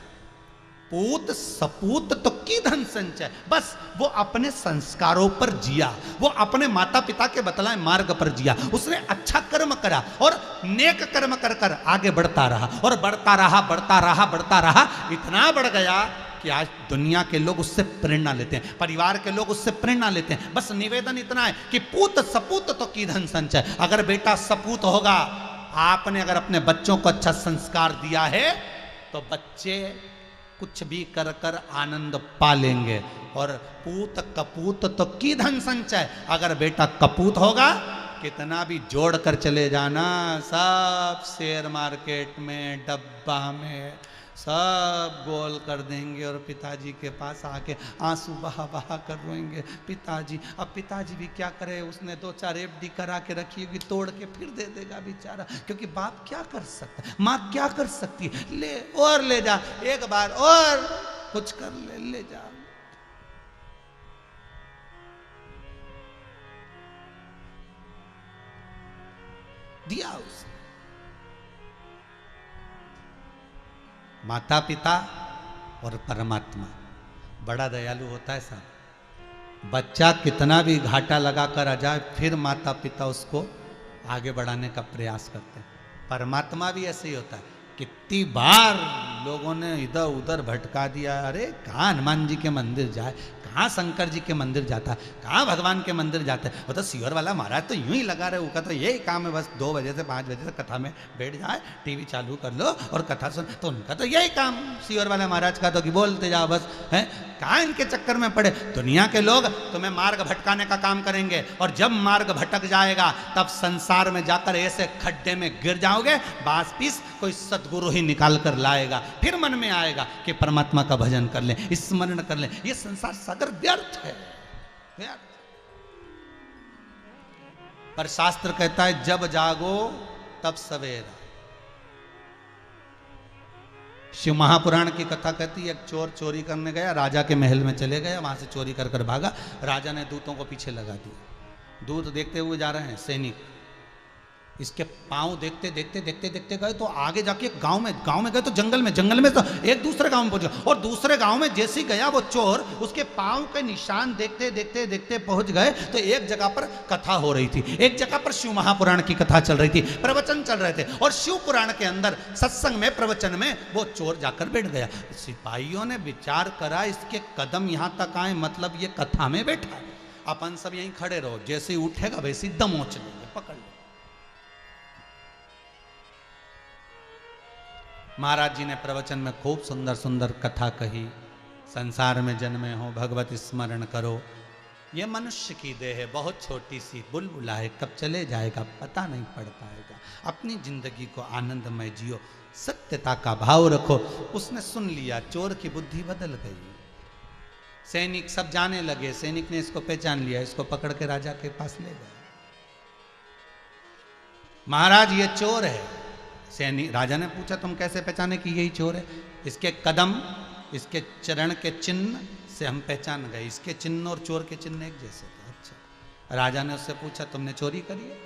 पूत सपूत तो की धन संचय, बस वो अपने संस्कारों पर जिया, वो अपने माता पिता के बतलाए मार्ग पर जिया, उसने अच्छा कर्म करा और नेक कर्म कर कर आगे बढ़ता रहा और बढ़ता रहा बढ़ता रहा बढ़ता रहा, इतना बढ़ गया कि आज दुनिया के लोग उससे प्रेरणा लेते हैं, परिवार के लोग उससे प्रेरणा लेते हैं। बस निवेदन इतना है कि पूत सपूत तो की धन संचय, अगर बेटा सपूत होगा, आपने अगर अपने बच्चों को अच्छा संस्कार दिया है तो बच्चे कुछ भी कर कर आनंद पा लेंगे। और पूत कपूत तो की धन संचय, अगर बेटा कपूत होगा, कितना भी जोड़ कर चले जाना, सब शेयर मार्केट में डब्बा में सब गोल कर देंगे और पिताजी के पास आके आंसू बहा बहा कर रोएंगे, पिताजी। अब पिताजी भी क्या करे, उसने 2-4 एफडी करा के रखी होगी, तोड़ के फिर दे देगा बेचारा, क्योंकि बाप क्या कर सकता है, माँ क्या कर सकती है, ले और ले जा, एक बार और कुछ कर ले जा। दिया उसने। माता पिता और परमात्मा बड़ा दयालु होता है साहब। बच्चा कितना भी घाटा लगा कर आ जाए, फिर माता पिता उसको आगे बढ़ाने का प्रयास करते हैं। परमात्मा भी ऐसे ही होता है। कितनी बार लोगों ने इधर उधर भटका दिया, अरे कहाँ हनुमान जी के मंदिर जाए, कहाँ शंकर जी के मंदिर जाता है, कहाँ भगवान के मंदिर जाते हैं, वो तो सीवर वाला महाराज तो यूं ही लगा रहे, उसका तो यही काम है, बस 2 बजे से 5 बजे तक कथा में बैठ जाए, टीवी चालू कर लो और कथा सुन, तो उनका तो यही काम सीवर वाला महाराज का तो कि बोलते जाओ बस, है कहाँ इनके चक्कर में पड़े। दुनिया के लोग तुम्हें मार्ग भटकाने का काम करेंगे, और जब मार्ग भटक जाएगा तब संसार में जाकर ऐसे खड्डे में गिर जाओगे, बास पीस कोई सदगुरु ही निकाल कर लाएगा, फिर मन में आएगा कि परमात्मा का भजन कर ले, स्मरण कर ले। ये संसार सागर व्यर्थ है, व्यर्थ। पर शास्त्र कहता है जब जागो तब सवेरा। शिव महापुराण की कथा कहती है, एक चोर चोरी करने गया, राजा के महल में चले गया, वहां से चोरी कर कर भागा, राजा ने दूतों को पीछे लगा दिया। दूत देखते हुए जा रहे हैं, सैनिक इसके पांव देखते देखते देखते देखते गए तो आगे जाके गांव में गए तो जंगल में तो एक दूसरे गांव में पहुंच गए, और दूसरे गांव में जैसे ही गया वो चोर, उसके पांव के निशान देखते देखते देखते पहुंच गए तो एक जगह पर कथा हो रही थी, एक जगह पर शिव महापुराण की कथा चल रही थी, प्रवचन चल रहे थे, और शिव पुराण के अंदर सत्संग में प्रवचन में वो चोर जाकर बैठ गया। सिपाहियों ने विचार करा, इसके कदम यहां तक आए, मतलब ये कथा में बैठा, अपन सब यहीं खड़े रहो, जैसे ही उठेगा वैसे ही दम ओच लेंगे, पकड़ लो। महाराज जी ने प्रवचन में खूब सुंदर सुंदर कथा कही, संसार में जन्मे हो भगवत स्मरण करो, ये मनुष्य की देह है, बहुत छोटी सी बुलबुला है, कब चले जाएगा पता नहीं पड़ पाएगा, अपनी जिंदगी को आनंदमय जियो, सत्यता का भाव रखो। उसने सुन लिया, चोर की बुद्धि बदल गई। सैनिक सब जाने लगे, सैनिक ने इसको पहचान लिया, इसको पकड़ के राजा के पास ले गए। महाराज ये चोर है। सैनिक राजा ने पूछा तुम कैसे पहचाने कि यही चोर है? इसके कदम, इसके चरण के चिन्ह से हम पहचान गए, इसके चिन्ह और चोर के चिन्ह एक जैसे थे। अच्छा। राजा ने उससे पूछा तुमने चोरी करी है?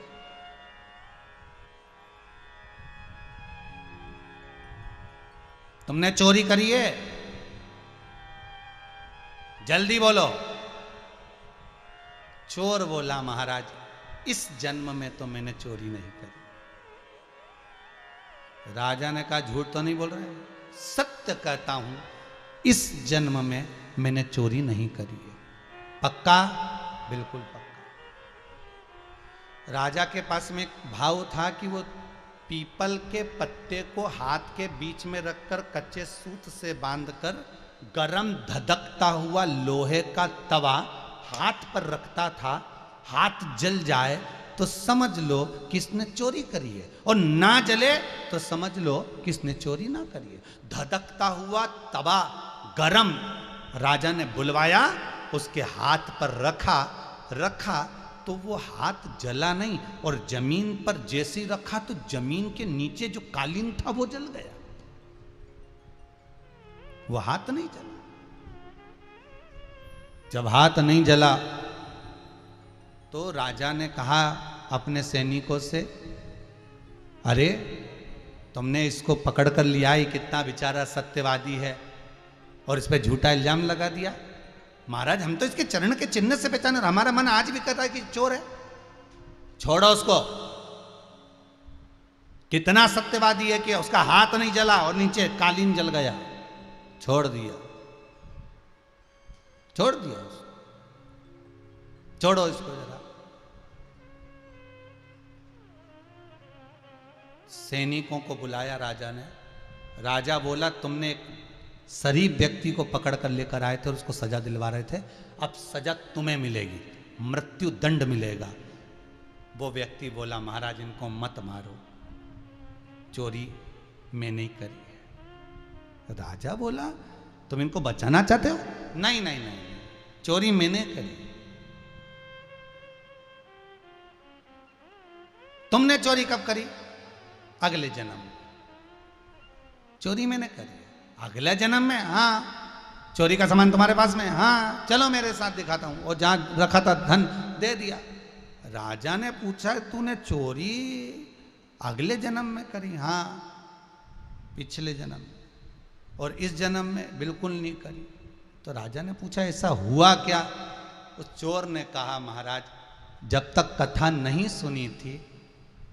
तुमने चोरी करी है? जल्दी बोलो। चोर बोला महाराज इस जन्म में तो मैंने चोरी नहीं करी। राजा ने कहा झूठ तो नहीं बोल रहे, सत्य कहता हूं, इस जन्म में मैंने चोरी नहीं करी है। पक्का? बिल्कुल पक्का। राजा के पास में एक भाव था कि वो पीपल के पत्ते को हाथ के बीच में रखकर कच्चे सूत से बांधकर गरम धधकता हुआ लोहे का तवा हाथ पर रखता था, हाथ जल जाए तो समझ लो किसने चोरी करी है, और ना जले तो समझ लो किसने चोरी ना करी है। धधकता हुआ तवा गरम राजा ने बुलवाया, उसके हाथ पर रखा तो वो हाथ जला नहीं, और जमीन पर जैसे रखा तो जमीन के नीचे जो कालीन था वो जल गया, वो हाथ नहीं जला। जब हाथ नहीं जला तो राजा ने कहा अपने सैनिकों से, अरे तुमने इसको पकड़ कर लिया, ये कितना बेचारा सत्यवादी है, और इस पर झूठा इल्जाम लगा दिया। महाराज हम तो इसके चरण के चिन्ह से पहचाने, हमारा मन आज भी कहता है कि चोर है। छोड़ो उसको। कितना सत्यवादी है कि उसका हाथ नहीं जला और नीचे कालीन जल गया, छोड़ दिया, छोड़ दिया उसको। छोड़ो इसको जरा। सैनिकों को बुलाया राजा ने। राजा बोला तुमने एक शरीफ व्यक्ति को पकड़ कर लेकर आए थे और उसको सजा दिलवा रहे थे, अब सजा तुम्हें मिलेगी, मृत्यु दंड मिलेगा। वो व्यक्ति बोला महाराज इनको मत मारो, चोरी मैं नहीं करी है। राजा बोला तुम इनको बचाना चाहते हो? नहीं नहीं नहीं, चोरी मैंने करी। तुमने चोरी कब करी? अगले जन्म। चोरी मैंने करी अगले जन्म में? हाँ। चोरी का सामान तुम्हारे पास में? हाँ। चलो मेरे साथ दिखाता हूं। और जहां रखा था धन दे दिया। राजा ने पूछा तूने चोरी अगले जन्म में करी? हाँ, पिछले जन्म। और इस जन्म में बिल्कुल नहीं करी। तो राजा ने पूछा ऐसा हुआ क्या? उस चोर ने कहा महाराज जब तक कथा नहीं सुनी थी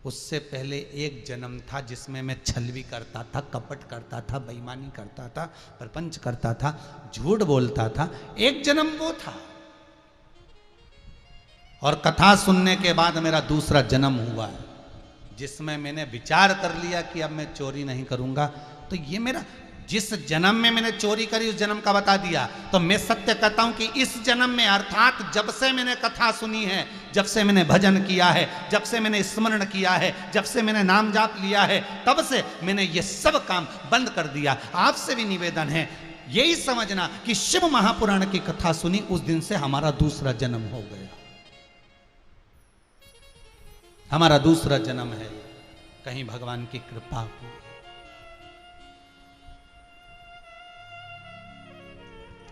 उससे पहले एक जन्म था जिसमें मैं छल भी करता था, कपट करता था, बेईमानी करता था, प्रपंच करता था, झूठ बोलता था। एक जन्म वो था। और कथा सुनने के बाद मेरा दूसरा जन्म हुआ है जिसमें मैंने विचार कर लिया कि अब मैं चोरी नहीं करूंगा। तो ये मेरा जिस जन्म में मैंने चोरी करी उस जन्म का बता दिया। तो मैं सत्य कहता हूं कि इस जन्म में अर्थात जब से मैंने कथा सुनी है, जब से मैंने भजन किया है, जब से मैंने स्मरण किया है, जब से मैंने नाम जाप लिया है, तब से मैंने ये सब काम बंद कर दिया। आपसे भी निवेदन है यही समझना कि शिव महापुराण की कथा सुनी उस दिन से हमारा दूसरा जन्म हो गया। हमारा दूसरा जन्म है। कहीं भगवान की कृपा हो।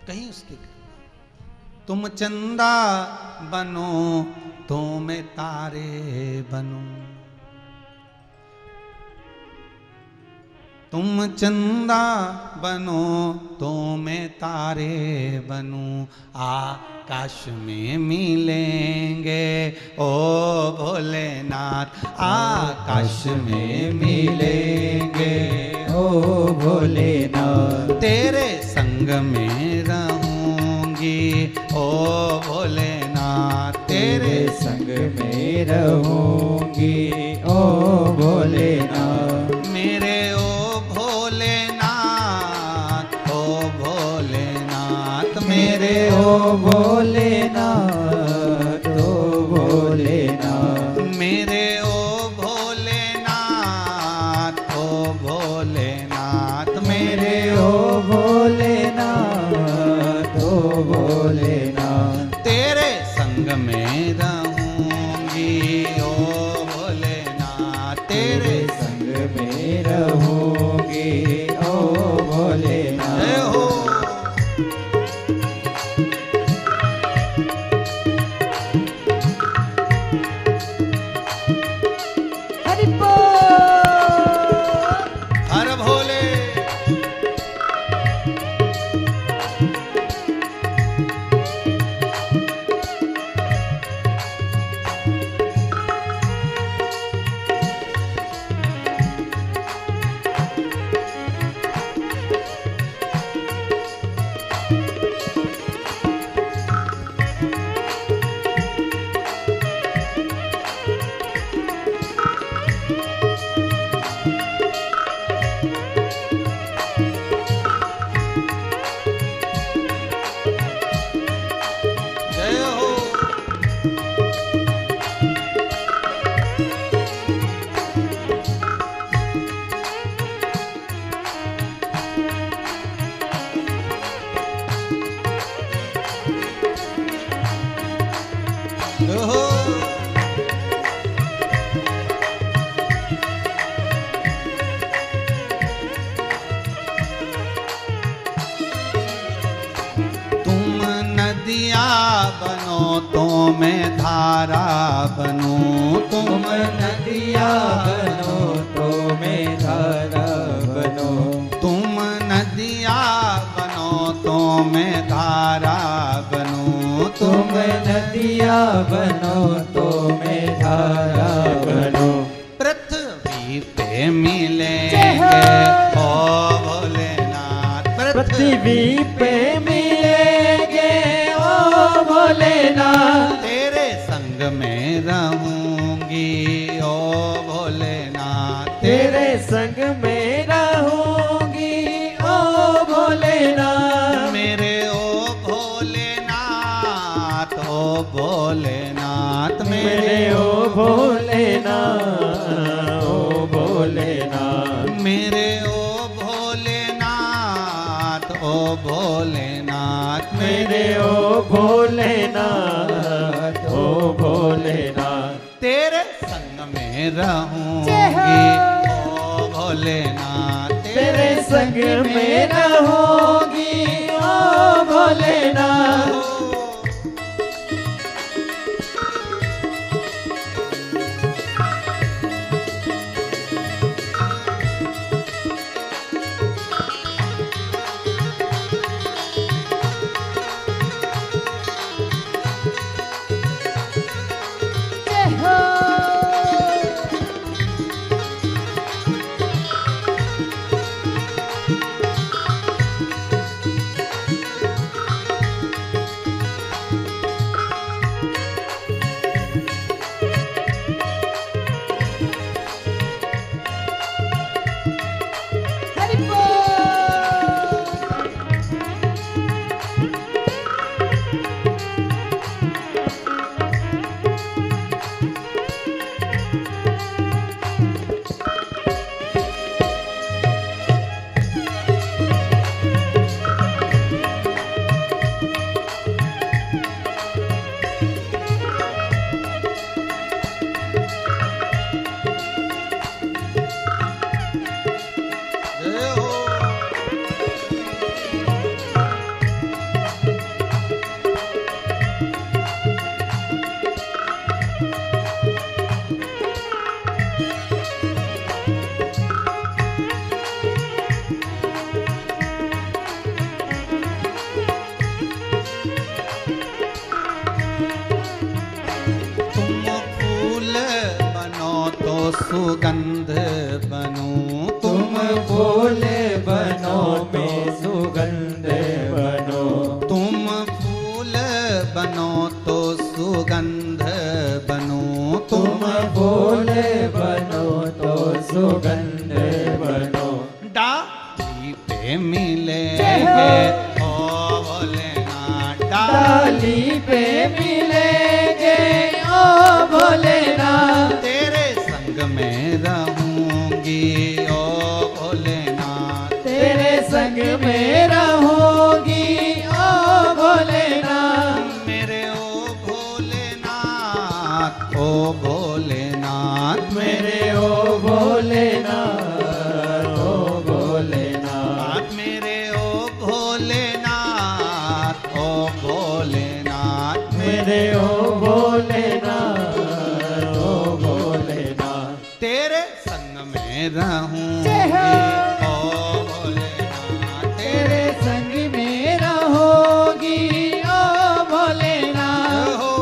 कहीं उसकी कृपा। तुम चंदा बनो तो मैं तारे बनूं, तुम चंदा बनो तो मैं तारे बनूं, आकाश में मिलेंगे ओ भोलेनाथ, आकाश में मिलेंगे ओ भोलेनाथ, तेरे संग में रहूंगी ओ भोलेनाथ, तेरे संग में रहूंगी ओ भोलेनाथ, मेरे ओ भोलेनाथ, ओ भोलेनाथ, मेरे ओ भोलेनाथ, ओ भोलेनाथ, मेरे ओ भोलेनाथ, ओ भोलेनाथ, मेरे ओ भोलेनाथ, ओ भोलेनाथ, तेरे संग में रहूंगी ओ भोलेनाथ, तेरे संग में रहूंगी ओ भोलेनाथ। जय हो। हरि बोल। हर भोले। जय हो। जय हो। तुम नदिया बनो तो मैं धारा बनूं, तुम नदिया बनो तो मैं धारा बनो, तुम नदिया बनो नदिया बनो तो मैं धारा बनो। पृथ्वी पे मिलेंगे ओ भोलेनाथ, पृथ्वी पे मिलेंगे ओ भोलेनाथ। तेरे संग में रहूंगी ओ भोलेनाथ, तेरे संग में रहूंगी ओ भोलेनाथ। मेरे ओ भोलेनाथ, ओ भोलेनाथ, मेरे ओ भोलेनाथ, ओ भोलेनाथ। मेरे ओ भोलेनाथ, ओ भोलेनाथ, मेरे ओ भोलेनाथ, ओ भोलेनाथ। तेरे संग में रहूंगी ओ भोलेनाथ, तेरे संग में रहूंगी ओ भोलेनाथ। सुगंध बनूं, तुम फूल बनो मैं सुगंध बनो। तुम फूल बनो तो सुगंध बनूं, तुम फूल बनो तो सुगंध बनो। डाली पे मिलेंगे ओ भोलेनाथ, डाली पे मिलेंगे ओ भोलेनाथ। तेरे संग में रहूंगी ओ भोलेनाथ, तेरे संग में रहूंगी ओ भोलेनाथ। मेरे ओ भोलेनाथ, ओ भोलेनाथ, मेरे ओ भोलेनाथ, ओ भोलेनाथ। मेरे ओ भोलेनाथ, ओ भोलेनाथ, मेरे ओ भोलेनाथ, ओ भोलेनाथ। तेरे संग में रहूंगी ओ भोलेनाथ, तेरे संग में रहूंगी ओ भोलेनाथ। हो।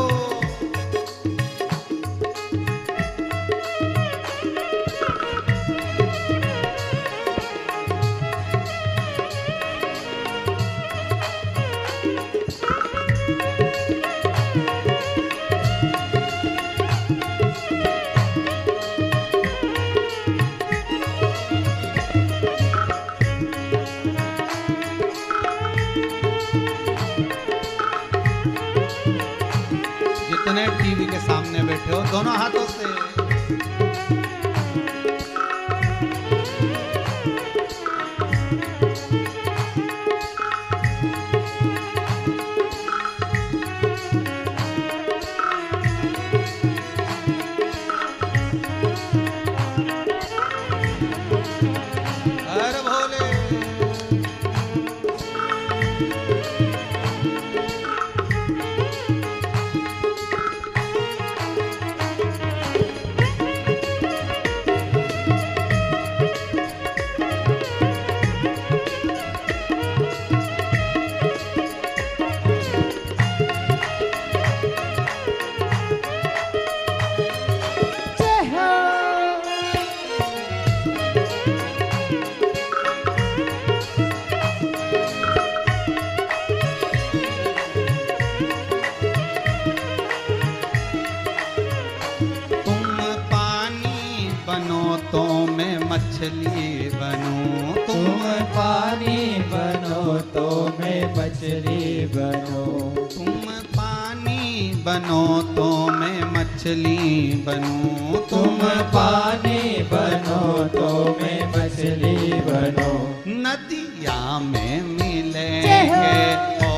बनो तो मैं मछली बनूं, तुम पानी बनो तो मैं मछली बनूं। तुम पानी बनो तो मैं मछली बनूं, तुम पानी बनो तो मैं मछली बनूं। नदिया में मिलेंगे ओ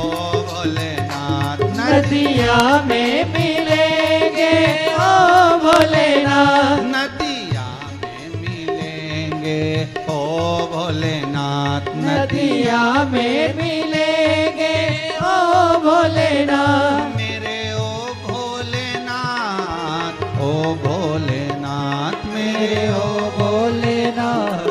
भोलेनाथ, नदिया में मिलेंगे ओ भोलेनाथ। नदिया में मिलेंगे ओ भोलेनाथ, नदिया में मिलेंगे ओ भोलेनाथ। मेरे ओ भोलेनाथ, ओ भोलेनाथ, मेरे ओ भोलेनाथ,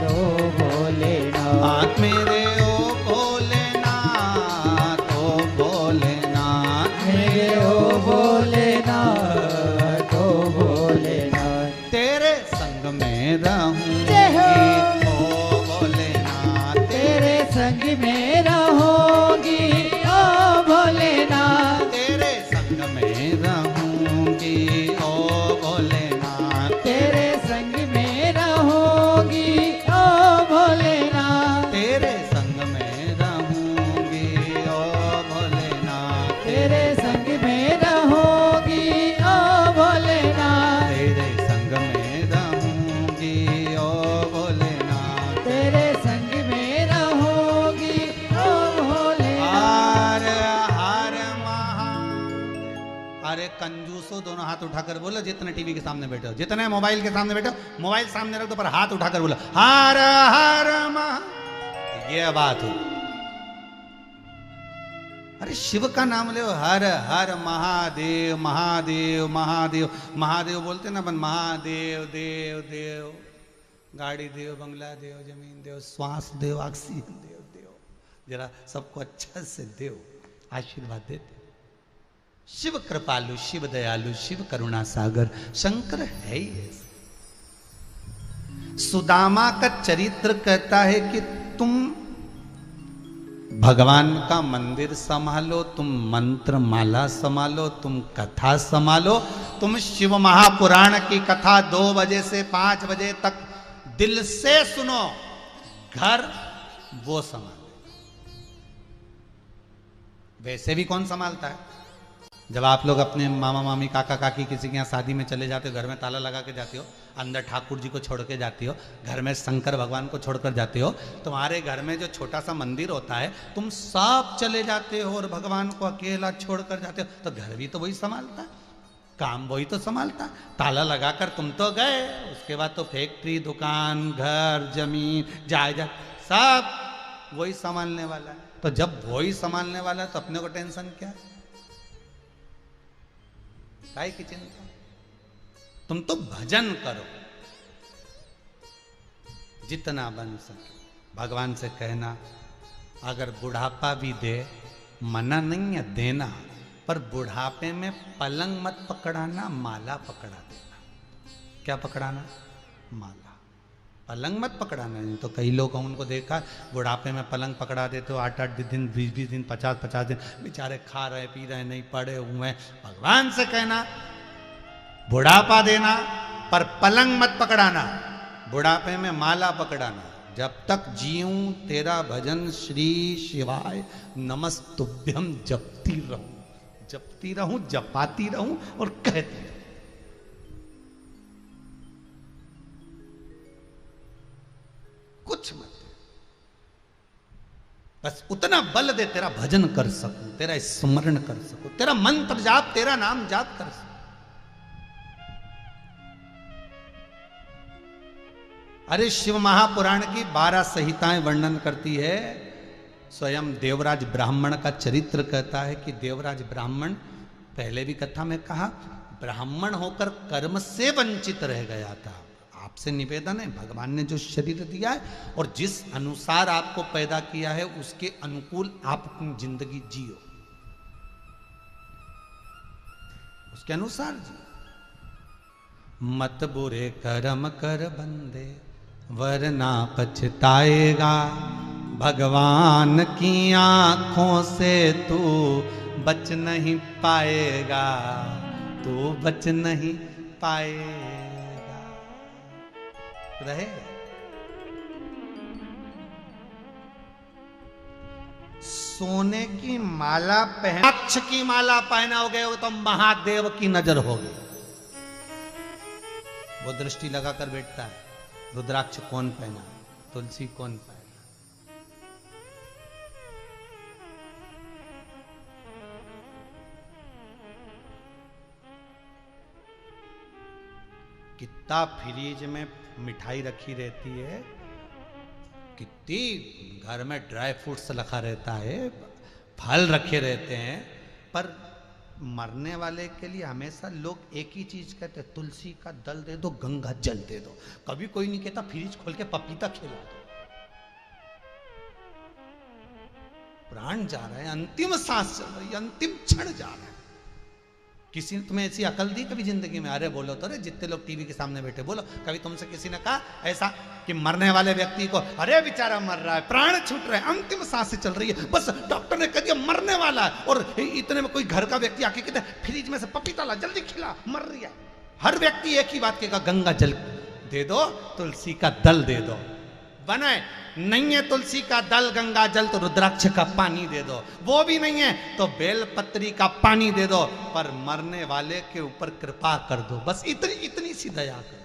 ओ भोलेनाथ, मेरे ओ भोलेनाथ, ओ भोलेनाथ, मेरे ओ भोलेनाथ, ओ भोलेनाथ। तेरे संग में रहूंगी ओ भोलेनाथ, तेरे संग में रहूंगी ओ भोलेनाथ। तेरे संग में रहूंगी ओ भोलेनाथ, तेरे संग में रहूंगी ओ भोलेनाथ। तेरे संग में रहूंगी ओ भोलेनाथ, तेरे संग में रहूंगी ओ भोलेनाथ। तेरे संग में रहूंगी ओ भोलेनाथ। तेरे संग में रहूंगी ओ भोलेनाथ। हर हर महादेव। अरे कंजूसो, दोनों हाथ उठाकर बोलो, जितने टीवी के सामने बैठे हो, जितने मोबाइल के सामने बैठे हो, मोबाइल सामने रख दो पर हाथ उठाकर बोलो हर हर महा। ये बात हो। अरे शिव का नाम ले, हर हर महादेव महादेव महादेव। महादेव बोलते ना अपन, महादेव देव देव, गाड़ी देव, बंगला देव, जमीन देव, श्वास देव, ऑक्सीजन देव देव, जरा सबको अच्छा से देव आशीर्वाद देते। शिव कृपालु, शिव दयालु, शिव करुणा सागर, शंकर है ही ऐसा। सुदामा का चरित्र कहता है कि तुम भगवान का मंदिर संभालो, तुम मंत्र माला संभालो, तुम कथा संभालो, तुम शिव महापुराण की कथा 2 बजे से 5 बजे तक दिल से सुनो, घर वो संभाले। वैसे भी कौन संभालता है? जब आप लोग अपने मामा मामी काका काकी किसी के यहाँ शादी में चले जाते हो, घर में ताला लगा के जाते हो, अंदर ठाकुर जी को छोड़ के जाती हो, घर में शंकर भगवान को छोड़कर जाते हो, तुम्हारे घर में जो छोटा सा मंदिर होता है तुम सब चले जाते हो और भगवान को अकेला छोड़कर जाते हो, तो घर भी तो वही संभालता है, काम वही तो संभालता है। ताला लगाकर तुम तो गए, उसके बाद तो फैक्ट्री, दुकान, घर, जमीन, जायदाद सब वही संभालने वाला है। तो जब वही संभालने वाला है तो अपने को टेंशन क्या है? काय की चिंता? तुम तो भजन करो जितना बन सके। भगवान से कहना, अगर बुढ़ापा भी दे, मना नहीं है देना, पर बुढ़ापे में पलंग मत पकड़ाना, माला पकड़ा देना। क्या पकड़ाना? माला। पलंग मत पकड़ाना। नहीं तो कई लोग उनको देखा बुढ़ापे में पलंग पकड़ा देते हो, 8-8 दिन, 20-20 दिन, 50-50 दिन बेचारे खा रहे पी रहे, नहीं पड़े हुए। भगवान से कहना बुढ़ापा देना पर पलंग मत पकड़ाना, बुढ़ापे में माला पकड़ाना। जब तक जीऊं तेरा भजन श्री शिवाय नमस्तुभ्यम जपती रहूं, जपाती रहूं और कहती रहूं। कुछ मत, बस उतना बल दे तेरा भजन कर सकूं, तेरा स्मरण कर सकूं, तेरा मंत्र जाप, तेरा नाम जाप कर सकूं। अरे शिव महापुराण की 12 संहिताएं वर्णन करती है। स्वयं देवराज ब्राह्मण का चरित्र कहता है कि देवराज ब्राह्मण, पहले भी कथा में कहा, ब्राह्मण होकर कर्म से वंचित रह गया था। आपसे निवेदन है, भगवान ने जो शरीर दिया है और जिस अनुसार आपको पैदा किया है उसके अनुकूल आप अपनी जिंदगी जियो, उसके अनुसार जियो। मत बुरे कर्म कर बंदे वरना पछताएगा, भगवान की आंखों से तू बच नहीं पाएगा, तू बच नहीं पाएगा। रहे। सोने की माला रुद्राक्ष की माला पहनाओगे तो महादेव की नजर होगी। वो दृष्टि लगाकर बैठता है, रुद्राक्ष कौन पहना, तुलसी कौन पहना। कितना फ्रिज में मिठाई रखी रहती है, कितनी घर में ड्राई फ्रूट्स रखा रहता है, फल रखे रहते हैं, पर मरने वाले के लिए हमेशा लोग एक ही चीज कहते हैं, तुलसी का दल दे दो, गंगा जल दे दो। कभी कोई नहीं कहता फ्रिज खोल के पपीता खिला दो। प्राण जा रहा है, अंतिम सांस चल रही है, अंतिम क्षण जा रहा है। किसी ने तुम्हें ऐसी अकल दी कभी जिंदगी में? अरे बोलो तो, अरे जितने लोग टीवी के सामने बैठे, बोलो कभी तुमसे किसी ने कहा ऐसा कि मरने वाले व्यक्ति को, अरे बेचारा मर रहा है, प्राण छूट रहा है, अंतिम सांसें चल रही है, बस डॉक्टर ने कह दिया मरने वाला है, और इतने में कोई घर का व्यक्ति आके कहता है फ्रिज में से पपीता ला, जल्दी खिला, मर रही है। हर व्यक्ति एक ही बात कहेगा, गंगा जल दे दो, तुलसी का दल दे दो। बने नहीं है तुलसी का दल गंगा जल तो रुद्राक्ष का पानी दे दो, वो भी नहीं है तो बेलपत्री का पानी दे दो, पर मरने वाले के ऊपर कृपा कर दो, बस इतनी सी दया करो।